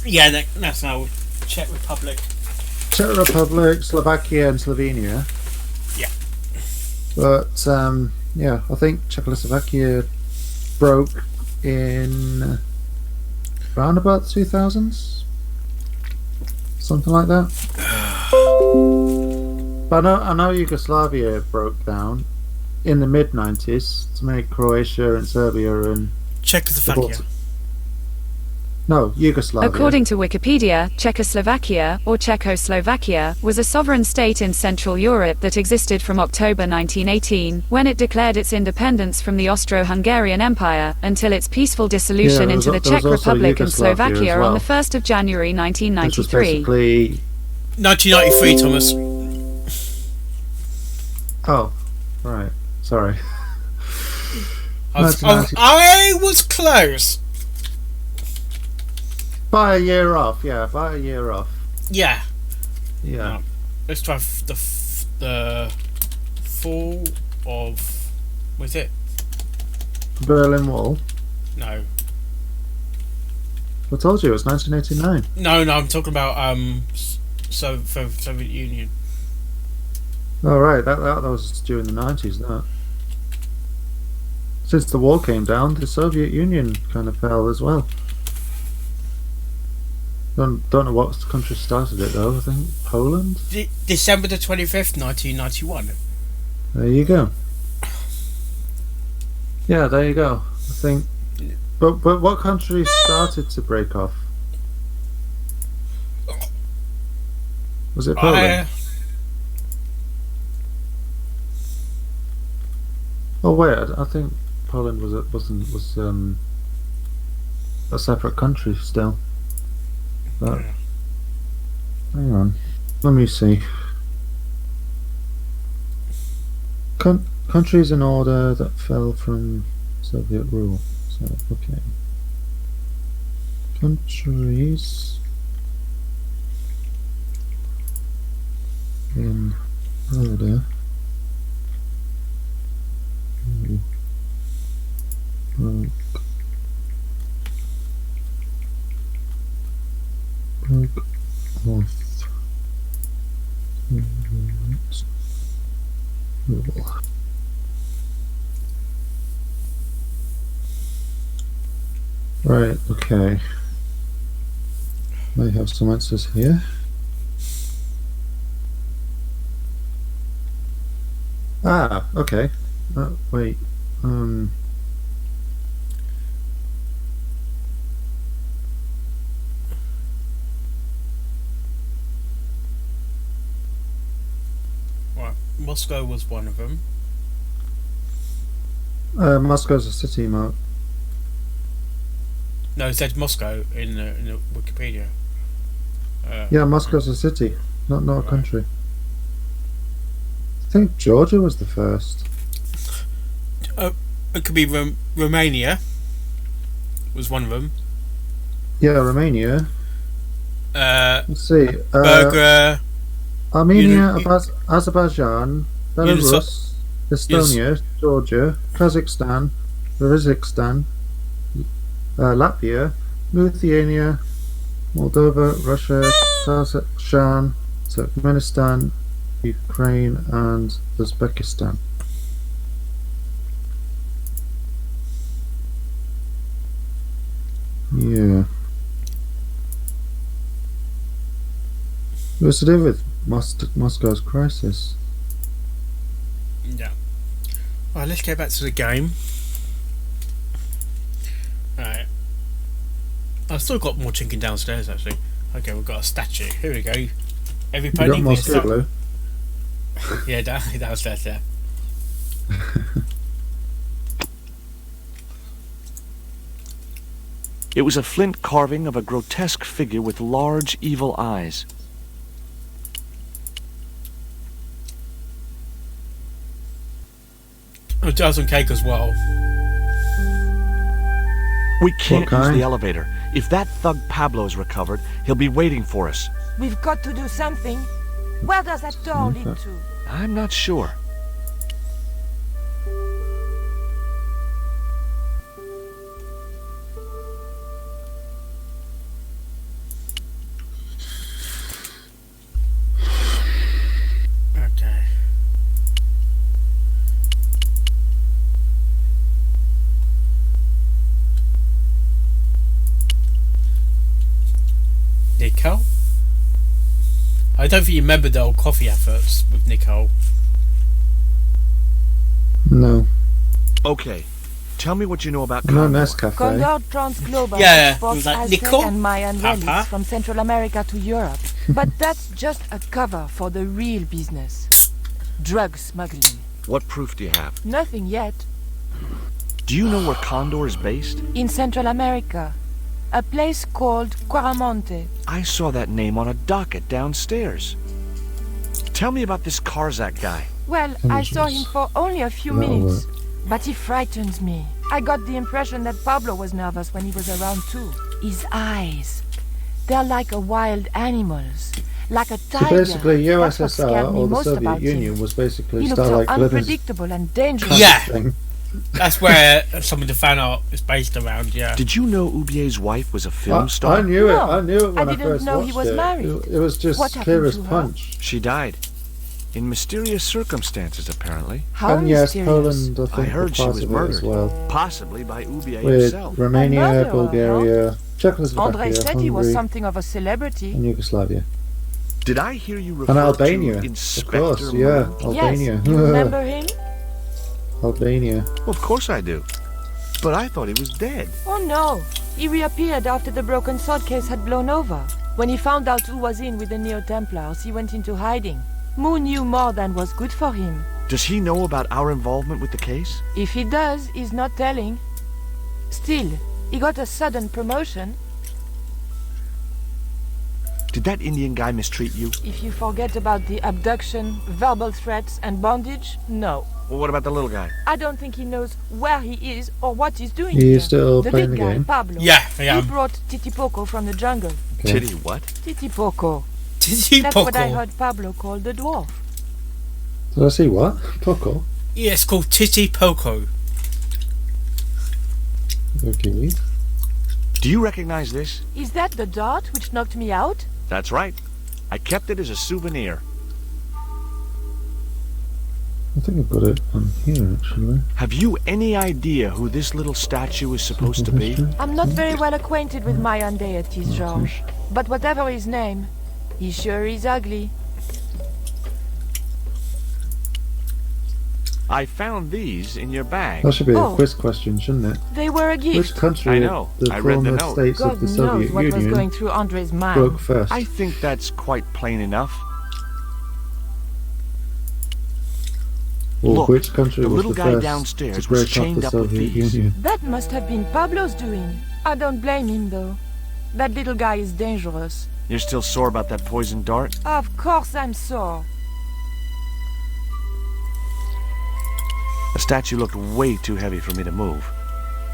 Yeah, that's now Czech Republic. Czech Republic, Slovakia, and Slovenia. Yeah. But I think Czechoslovakia broke in around about the 2000s, something like that. But I know Yugoslavia broke down in the mid 90s to make Croatia and Serbia and Czechoslovakia. No, Yugoslavia. According to Wikipedia, Czechoslovakia, or Czechoslovakia, was a sovereign state in Central Europe that existed from October 1918, when it declared its independence from the Austro-Hungarian Empire, until its peaceful dissolution into the Czech Republic and Slovakia on the 1st of January 1993. 1993, Thomas. Oh, right. Sorry. I was close. By a year off, yeah. By a year off. Yeah. Yeah. Let's try the fall of... Was it? Berlin Wall? No. I told you it was 1989. No, I'm talking about Soviet Union. Oh, right. That was during the 90s, that. Since the wall came down, the Soviet Union kind of fell as well. Don't know what country started it though. I think Poland. December the 25th, 1991. There you go. Yeah, there you go. I think. But what country started to break off? Was it Poland? Oh wait, I think Poland was a separate country still. But hang on, let me see. Countries in order that fell from Soviet rule. So okay, countries in order. Broke off rule. Right, okay. May have some answers here. Ah, okay. Wait. Moscow was one of them. Moscow's a city, Mark. No, it said Moscow in the Wikipedia. Yeah, Moscow's a city, not a country. I think Georgia was the first. It could be Romania. Was one of them. Yeah, Romania. Let's see. Bulgaria. Armenia, Azerbaijan, Belarus, Estonia, Georgia, Kazakhstan, Kyrgyzstan, Latvia, Lithuania, Moldova, Russia, Kazakhstan, Turkmenistan, Ukraine, and Uzbekistan. Yeah. What's to do with Moscow's crisis? Yeah. Alright, let's get back to the game. Alright. I've still got more chinking downstairs actually. Okay, we've got a statue. Here we go. Every pony. You got more Skribbler? Yeah, downstairs, yeah. It was a flint carving of a grotesque figure with large, evil eyes. It does on cake as well. We can't use kind? the elevator. If that thug Pablo's recovered, he'll be waiting for us. We've got to do something. Where does that door lead to? I'm not sure. Okay. Nicole? I don't think you remember the old coffee adverts with Nicole. No. Okay. Tell me what you know about No Condor. Nescafe. Condor Transglobal Yeah, exports it was like Aztec Nicole, and Mayan Papa. relics from Central America to Europe. But that's just a cover for the real business. Drug smuggling. What proof do you have? Nothing yet. Do you know where Condor is based? In Central America. A place called Quaramonte. I saw that name on a docket downstairs. Tell me about this Karzak guy. Well, I saw him for only a few That'll minutes. But he frightens me. I got the impression that Pablo was nervous when he was around too. His eyes. They're like a wild animals. Like a So tiger. basically, That's what scared USSR me or the most Soviet about him. Union was basically He looked so Starlight Glitters. unpredictable and dangerous. Yeah. thing. That's where some of the fan art is based around, yeah. Did you know Ubier's wife was a film star? I knew it. No, I knew it when I I didn't first know watched he was it. married. It was just What clear happened as to her? punch. She died. In mysterious circumstances, apparently. How And yes, mysterious. Poland, I I think, heard was she part was of it murdered. as well. Possibly by Ubier With himself. Romania, murderer, Bulgaria, Czechoslovakia, Andre said he was Hungary, something of a celebrity. and Yugoslavia. Did I hear you refer And Albania, to of Inspector course, yeah, Moon? Albania. Yes, you remember him? Albania. Well, of course I do. But I thought he was dead. Oh no, he reappeared after the broken sword case had blown over. When he found out who was in with the Neo-Templars, he went into hiding. Moon knew more than was good for him. Does he know about our involvement with the case? If he does, he's not telling. Still, he got a sudden promotion. Did that Indian guy mistreat you? If you forget about the abduction, verbal threats, and bondage, no. Well, what about the little guy? I don't think he knows where he is or what he's doing He's here. still the playing big the guy, game? Pablo. Yeah, I am. He brought Titipoco from the jungle. Okay. Did he what? Titipoco. Titipoco. That's what I heard Pablo call the dwarf. Did I see what? Poco? Yeah, it's called Titi Poco. Okay. Do you recognize this? Is that the dart which knocked me out? That's right. I kept it as a souvenir. I think I've got it on here, actually. Have you any idea who this little statue is supposed to be? History. I'm not very well acquainted with Mayan deities, Georges. But whatever his name, he sure is ugly. I found these in your bag. That should be a Oh. quiz question, shouldn't it? They were a gift. Which country I of know. the I read the former note. states God of the knows Soviet what was going Union through Andre's mind. broke first? I think that's quite plain enough. Or Look, which country the was little the guy first downstairs to was break up chained the up with Soviet these. Union? That must have been Pablo's doing. I don't blame him, though. That little guy is dangerous. You're still sore about that poison dart? Of course I'm sore. The statue looked way too heavy for me to move.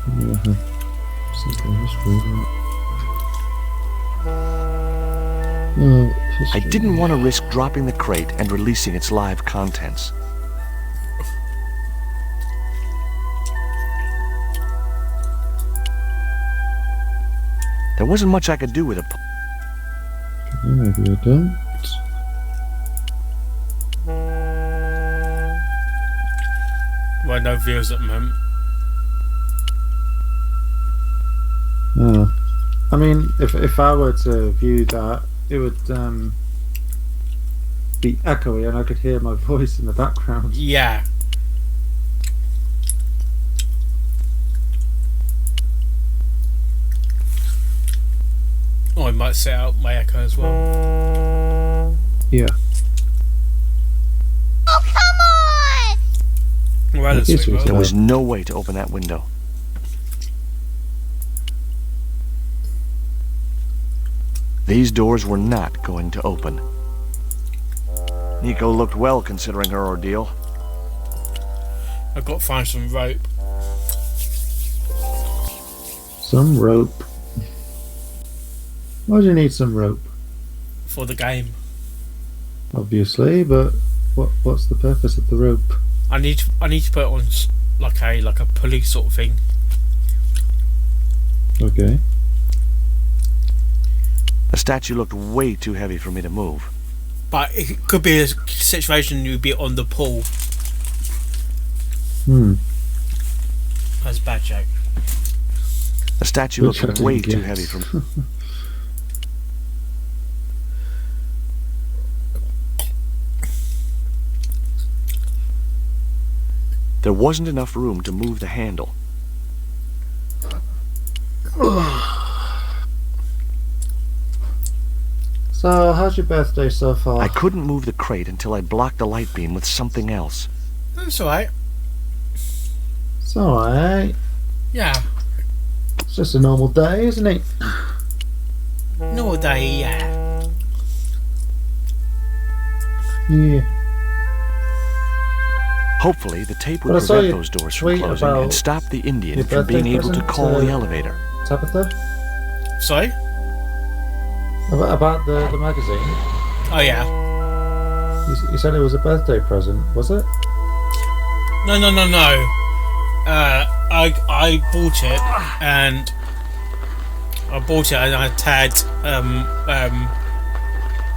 Simple history. Oh, I history. didn't want to risk dropping the crate and releasing its live contents. There wasn't much I could do with it. Maybe I don't. Well, no views at the moment. Oh. I mean, if I were to view that, it would be echoey and I could hear my voice in the background. Yeah. Oh, I might set out my echo as well. Yeah. Oh, come on! Well, It is sweet, There well. was no way to open that window. These doors were not going to open. Nico looked well considering her ordeal. I've got to find some rope. Some rope. Why do you need some rope? For the game. Obviously, but what's the purpose of the rope? I need to put it on like a pulley sort of thing. Okay. The statue looked way too heavy for me to move. But it could be a situation you'd be on the pool. That's a bad joke. The statue looked way too heavy for me. There wasn't enough room to move the handle. So, how's your birthday so far? I couldn't move the crate until I blocked the light beam with something else. That's alright. It's alright. Yeah. It's just a normal day, isn't it? Normal day, yeah. Yeah. Hopefully, the tape would prevent those doors from closing and stop the Indian from being able to call the elevator. Tabitha? Sorry? About the magazine? Oh, yeah. You said it was a birthday present, was it? No. I bought it and I tagged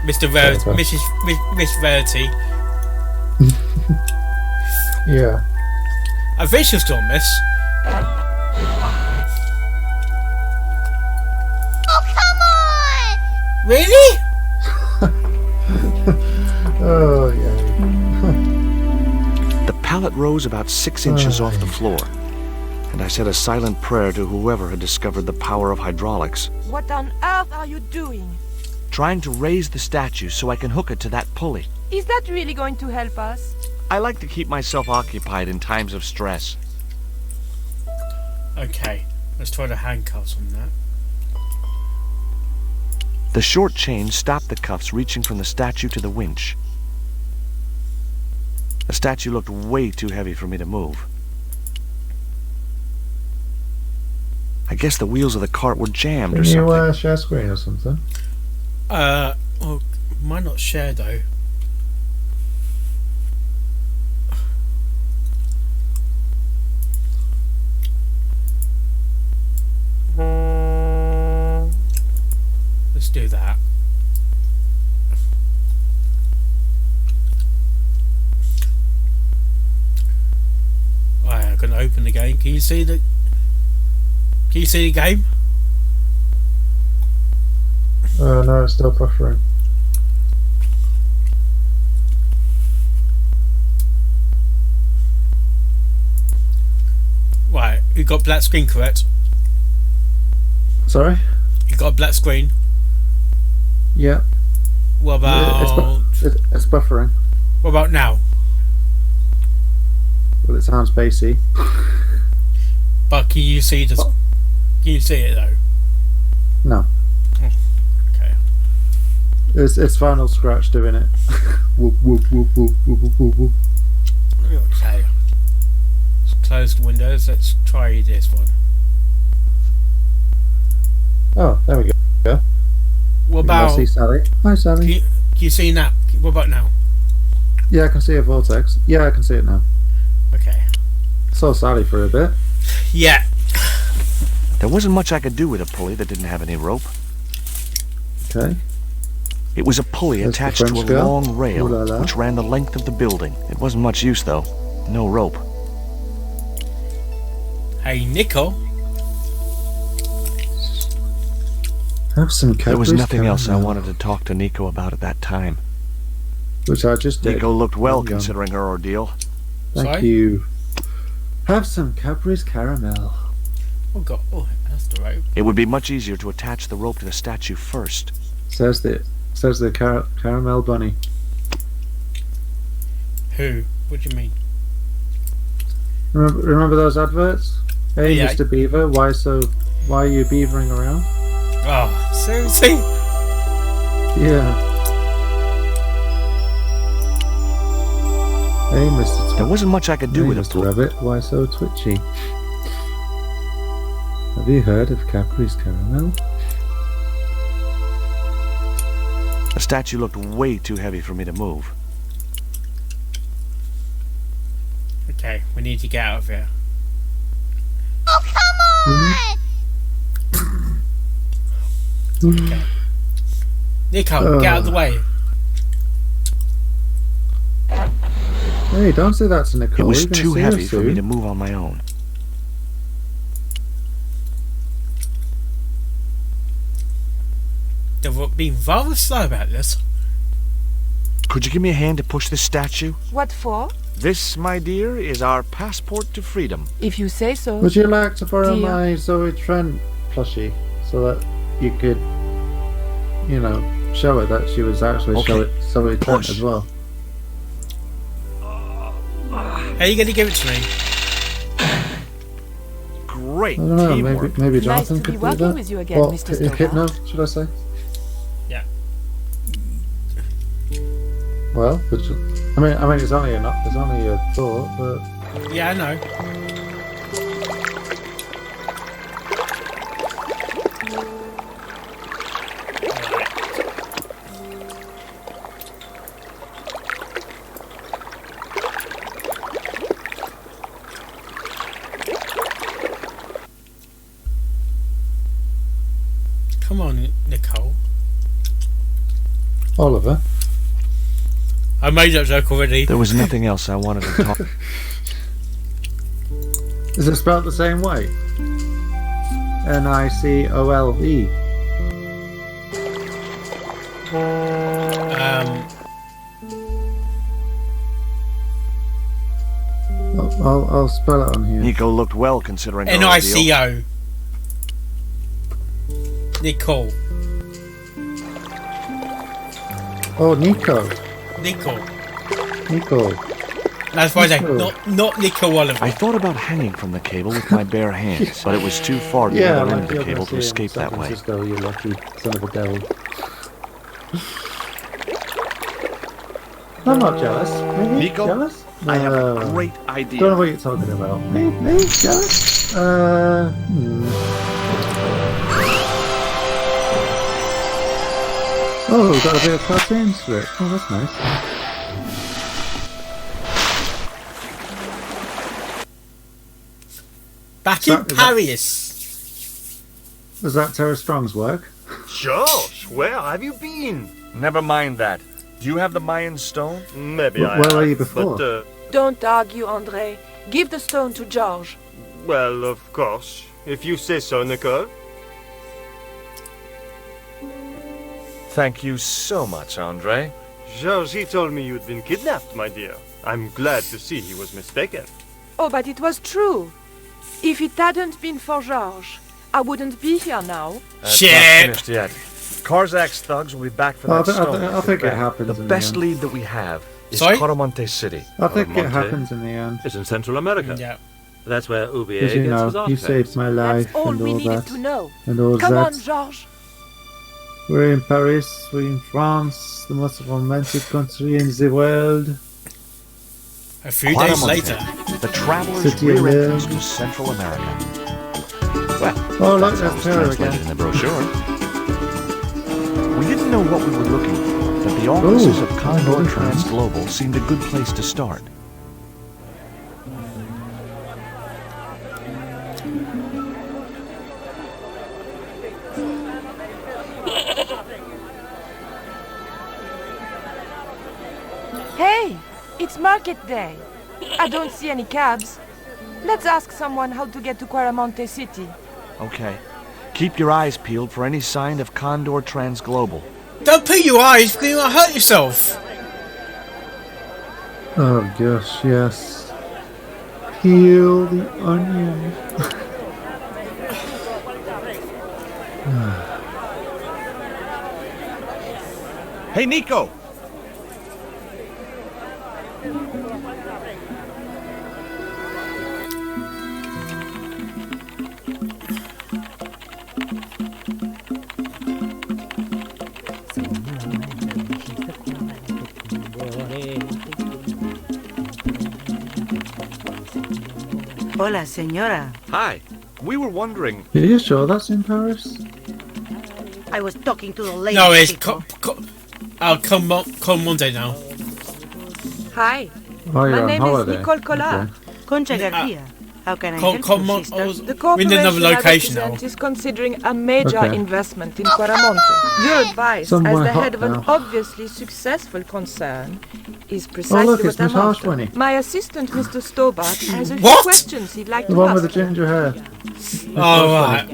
Mr. Miss Verity. Yeah. I think she's still Miss. Oh, come on! Really? Oh, yeah. The pallet rose about 6 inches off the floor, and I said a silent prayer to whoever had discovered the power of hydraulics. What on earth are you doing? Trying to raise the statue so I can hook it to that pulley. Is that really going to help us? I like to keep myself occupied in times of stress. Okay, let's try the handcuffs on that. The short chain stopped the cuffs reaching from the statue to the winch. The statue looked way too heavy for me to move. I guess the wheels of the cart were jammed or something. Can you share screen or something? Well, might not share though. Let's do that. Right, I'm gonna open the game. Can you see the game? No, it's still buffering. Right, you got black screen, correct? Sorry? You got a black screen? Yeah. What about... It's buffering. What about now? Well, it sounds bassy. But can you see the... Can you see it though? No. Oh, okay. It's Final Scratch doing it. Whoop, whoop, whoop, whoop, whoop, whoop, whoop. Okay. Let's close the windows. Let's try this one. Oh, there we go. What about... I see Sally. Hi, Sally. Can you see now? What about now? Yeah, I can see a vortex. Yeah, I can see it now. Okay. Saw Sally for a bit. Yeah. There wasn't much I could do with a pulley that didn't have any rope. Okay. It was a pulley There's the attached to a French girl. long rail, Ooh la la. which ran the length of the building. It wasn't much use, though. No rope. Hey, Nico. Have some There was Cadbury's nothing else I caramel, wanted to talk to Nico about at that time. which I just did. Nico looked well There you go. considering her ordeal. Thank Sorry? you. Have some Cadbury's caramel. Oh god. Oh, that's the rope. It would be much easier to attach the rope to the statue first. Says the caramel bunny. Who? What do you mean? Remember those adverts? Hey, Yeah. Mr. Beaver, why are you beavering around? Oh, seriously? Yeah. Hey, Mr. There wasn't much I could do Hey, with a Mr. pulley. Rabbit, why so twitchy? Have you heard of Capri's Caramel? The statue looked way too heavy for me to move. Okay, we need to get out of here. Oh, come on! Okay. Nico, get out of the way. Hey, don't say that to Nicole. It was You're gonna too see her heavy for me soon. to move on my own. They've been rather slow about this. Could you give me a hand to push this statue? What for? This, my dear, is our passport to freedom. If you say so. Would you like to borrow Dear. my Zoe Trent plushie so that you could, you know, show her that she was actually Okay. Zoe Trent Push. as well? How are you going to give it to me? Great I don't know. teamwork. Maybe Nice Jonathan to be could do working that. with you again, Well, Mr. Hypno, should I say? Yeah. Well, but I mean, it's only a thought, but Yeah, I know. Come on, Nicole. Oliver. I made that joke already. There was nothing else I wanted to talk. Is it spelled the same way? Nicole. I'll spell it on here. Nico looked well considering her ordeal. Nico. Nicole. Oh, Nico. Nico. That's why I Nico. not Nico Oliver. I thought about hanging from the cable with my bare hands, but it was too far to the Yeah, other end like of the the cable to escape San that way. Francisco, you lucky son of a devil. I'm not jealous. Maybe Nico, jealous? I have a great idea. Don't know what you're talking about. Me jealous? Oh, we've got a bit of cartoon strip. Oh, that's nice. Back in Paris. Was that Tara Strong's work? Josh, where have you been? Never mind that. Do you have the Mayan stone? Maybe Where were you before? But, Don't argue, André. Give the stone to George. well, of course. If you say so, Nicole. Thank you so much, Andre. George, he told me you'd been kidnapped, my dear. I'm glad to see he was mistaken. Oh, but it was true. If it hadn't been for George, I wouldn't be here now. That's not finished yet. Karzak's thugs will be back for Oh, that stone. I think it happens. The in best the lead that we have is Sorry? Coromonte City. end. I think it Monte. happens in the end. It's in Central America. Yeah. That's where UBA Because you gets his know, you artifacts. saved my life That's all and we all needed that. to know. And all Come that. on, George. We're in Paris, we're in France, the most romantic country in the world. A few days Coromonte, later. the traveler's City of rear entrance Love. to Central America. Well, Oh, look, that's that's how it's Tara translated again. in the brochure. We didn't know what we were looking for, but the offices Ooh, of Condor another Trans friend. Global seemed a good place to start. Hey, it's market day. I don't see any cabs. Let's ask someone how to get to Quaramonte City. Okay. Keep your eyes peeled for any sign of Condor Trans Global. Don't put your eyes, because you might hurt yourself. Oh gosh, yes. Peel the onion. Hey, Nico! Hola, señora. Hi. We were wondering. Are you sure that's in Paris? I was talking to the lady. No, it's Chico. come Monday now. Hi. Oh, My you're on name holiday. is Nicole Collard. Concha Garcia. How can I Come help you, on, sister? The we're in another corporation I location represent now. is considering a major Okay. investment in Quaramonte. Your advice, Somewhere as the hot head of an now. obviously successful concern, is precisely look, it's what I'm Miss after. Harshwinny. My assistant, Mr. Stobart, has a few What? questions he'd like The to one ask. with the ginger hair. Oh, right.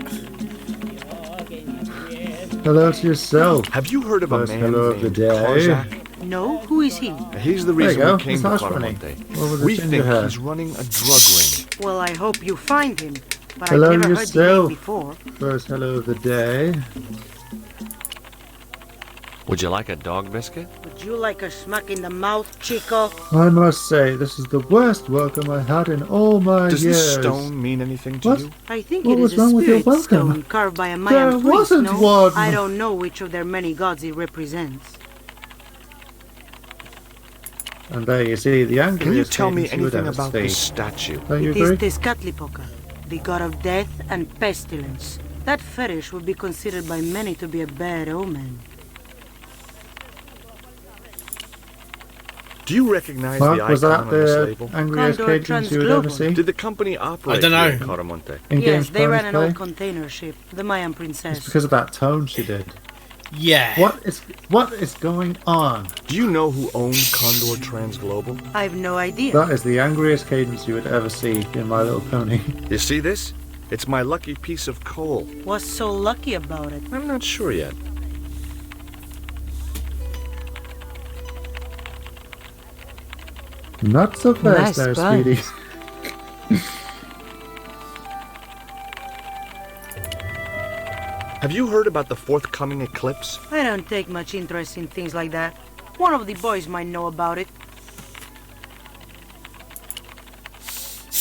Hello to yourself. Have you heard of a First man hello of the named day. Karzak? No? Who is he? He's the There you reason go. we came It's to Harshwinny. Quaramonte. What with the We ginger think hair? he's running a drug ring. Well, I hope you find him. But Hello I've never heard the name yourself. before. First hello of the day. Would you like a dog biscuit? Would you like a smack in the mouth, Chico? I must say, this is the worst welcome I had in all my Does years. this stone mean anything to What? you? I think What it was is a wrong with your spirit welcome? stone carved by a There Mayan priest, wasn't no? one. I don't know which of their many gods it represents. And there you see the angriest Can you tell me cadence you would anything ever about see. this statue? Don't you It is agree? Tezcatlipoca, the god of death and pestilence. That fetish would be considered by many to be a bad omen. Do you recognize Mark, the was icon that on this the label? angriest Condor cadence you would ever Transglobal. see? Did the company operate I don't know. here in Quaramonte? In Yes, Games they ran Ponies an play? old container ship, the Mayan It's princess. because of that tone she did. Yeah. What is going on? Do you know who owned Condor Transglobal? I've no idea. That is the angriest cadence you would ever see in My Little Pony. You see this? It's my lucky piece of coal. What's so lucky about it? I'm not sure yet. Not so fast Nice there, bun. Speedy. Have you heard about the forthcoming eclipse? I don't take much interest in things like that. One of the boys might know about it.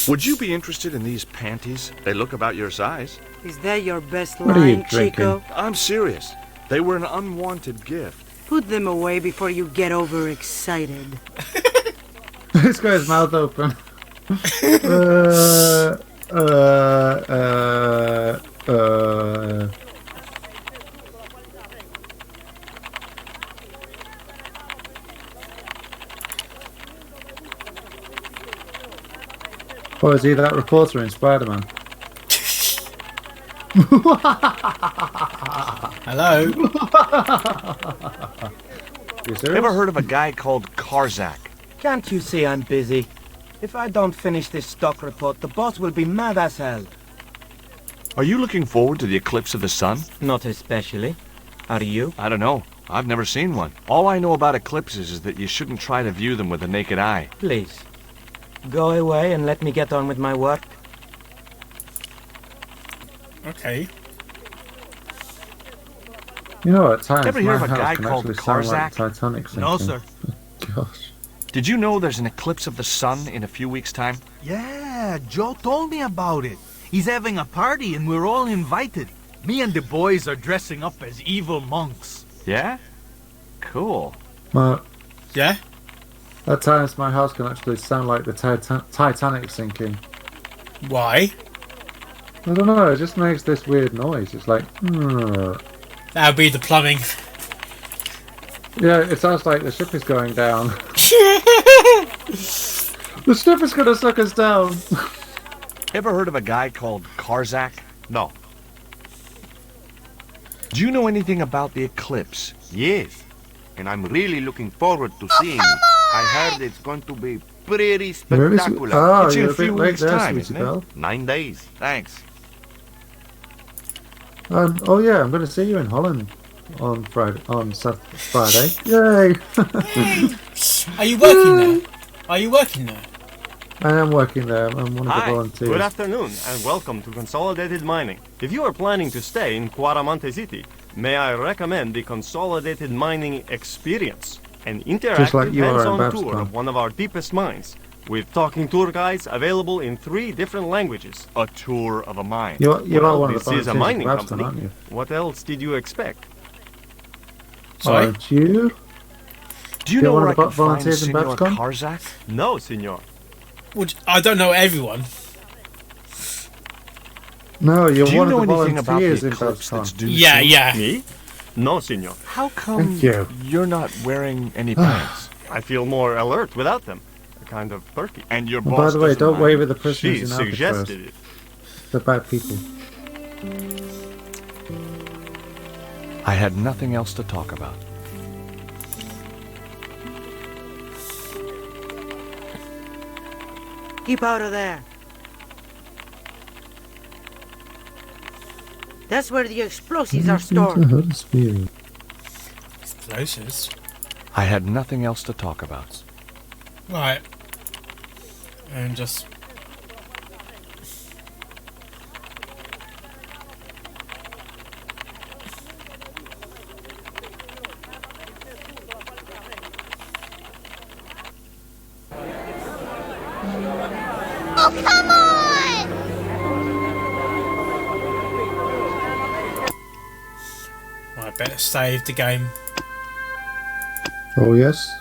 Would you be interested in these panties? They look about your size. Is that your best What are you line, drinking? Chico? I'm serious. They were an unwanted gift. Put them away before you get overexcited. This guy's mouth open. uh. Oh, is he that reporter in Spider-Man? Hello. You serious? Ever heard of a guy called Karzak? Can't you see I'm busy? If I don't finish this stock report, the boss will be mad as hell. Are you looking forward to the eclipse of the sun? Not especially. Are you? I don't know. I've never seen one. All I know about eclipses is that you shouldn't try to view them with the naked eye. Please. Go away and let me get on with my work. Okay. You know, at times Ever hear my of a guy house can called actually sound like Karzak? the Titanic sinking. No, sir. Gosh. Did you know there's an eclipse of the sun in a few weeks' time? Yeah, Joe told me about it. He's having a party and we're all invited. Me and the boys are dressing up as evil monks. Yeah? Cool. Well, Yeah? at times my house can actually sound like the Titanic sinking. Why? I don't know, it just makes this weird noise. It's like, That would be the plumbing. yeah, it sounds like the ship is going down. The ship is gonna suck us down. Ever heard of a guy called Karzak? No. Do you know anything about the eclipse? Yes, and I'm really looking forward to seeing it. I heard it's going to be pretty spectacular. Oh, It's in you're a a bit few late weeks' there, time, Sweetie isn't it? Belle. 9 days. Thanks. Oh yeah, I'm gonna see you in Holland on Friday. Friday. Yay! Are you working there? Are you working there? I am working there. I'm one of the Hi, volunteers. good afternoon, and welcome to Consolidated Mining. If you are planning to stay in Quaramonte City, may I recommend the Consolidated Mining Experience, an interactive like you are in hands-on tour Babscon. of one of our deepest mines, with talking tour guides available in 3 different languages. A tour of a mine. You are Well, one of the this is a volunteers mining at Babscon, company. aren't you? What else did you expect? Sorry? Aren't you? Do you You're know one where I of the can find volunteers in Senor Babscon? Karzak? No, senor. Would I don't know everyone. No, you're Do you one know of the anything about the volunteers in eclipse that's Babscon. due Yeah, soon? yeah. Me? No, senor. How come Thank you. you're not wearing any pants? I feel more alert without them. A kind of perky. And your And boss by the way, doesn't don't mind. wave at the prisoners She in Alcatraz. suggested it. They're bad people. I had nothing else to talk about. Keep out of there. That's where the explosives are stored. Explosives. I had nothing else to talk about. Right. And just. Oh, come on! Right, better save the game. Oh yes.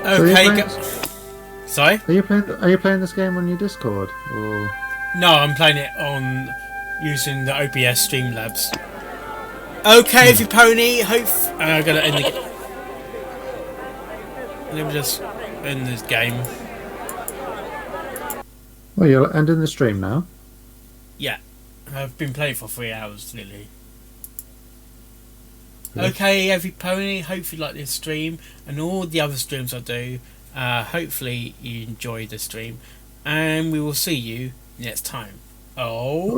Okay, So go. Sorry? Are you playing this game on your Discord or? No, I'm playing it on using the OBS Streamlabs. Okay, if you pony, I gotta end the. Let me just end this game. Well, you're ending the stream now. Yeah, I've been playing for 3 hours nearly. Okay, every pony. Hope you like this stream and all the other streams I do. Hopefully you enjoy the stream, and we will see you next time. Oh.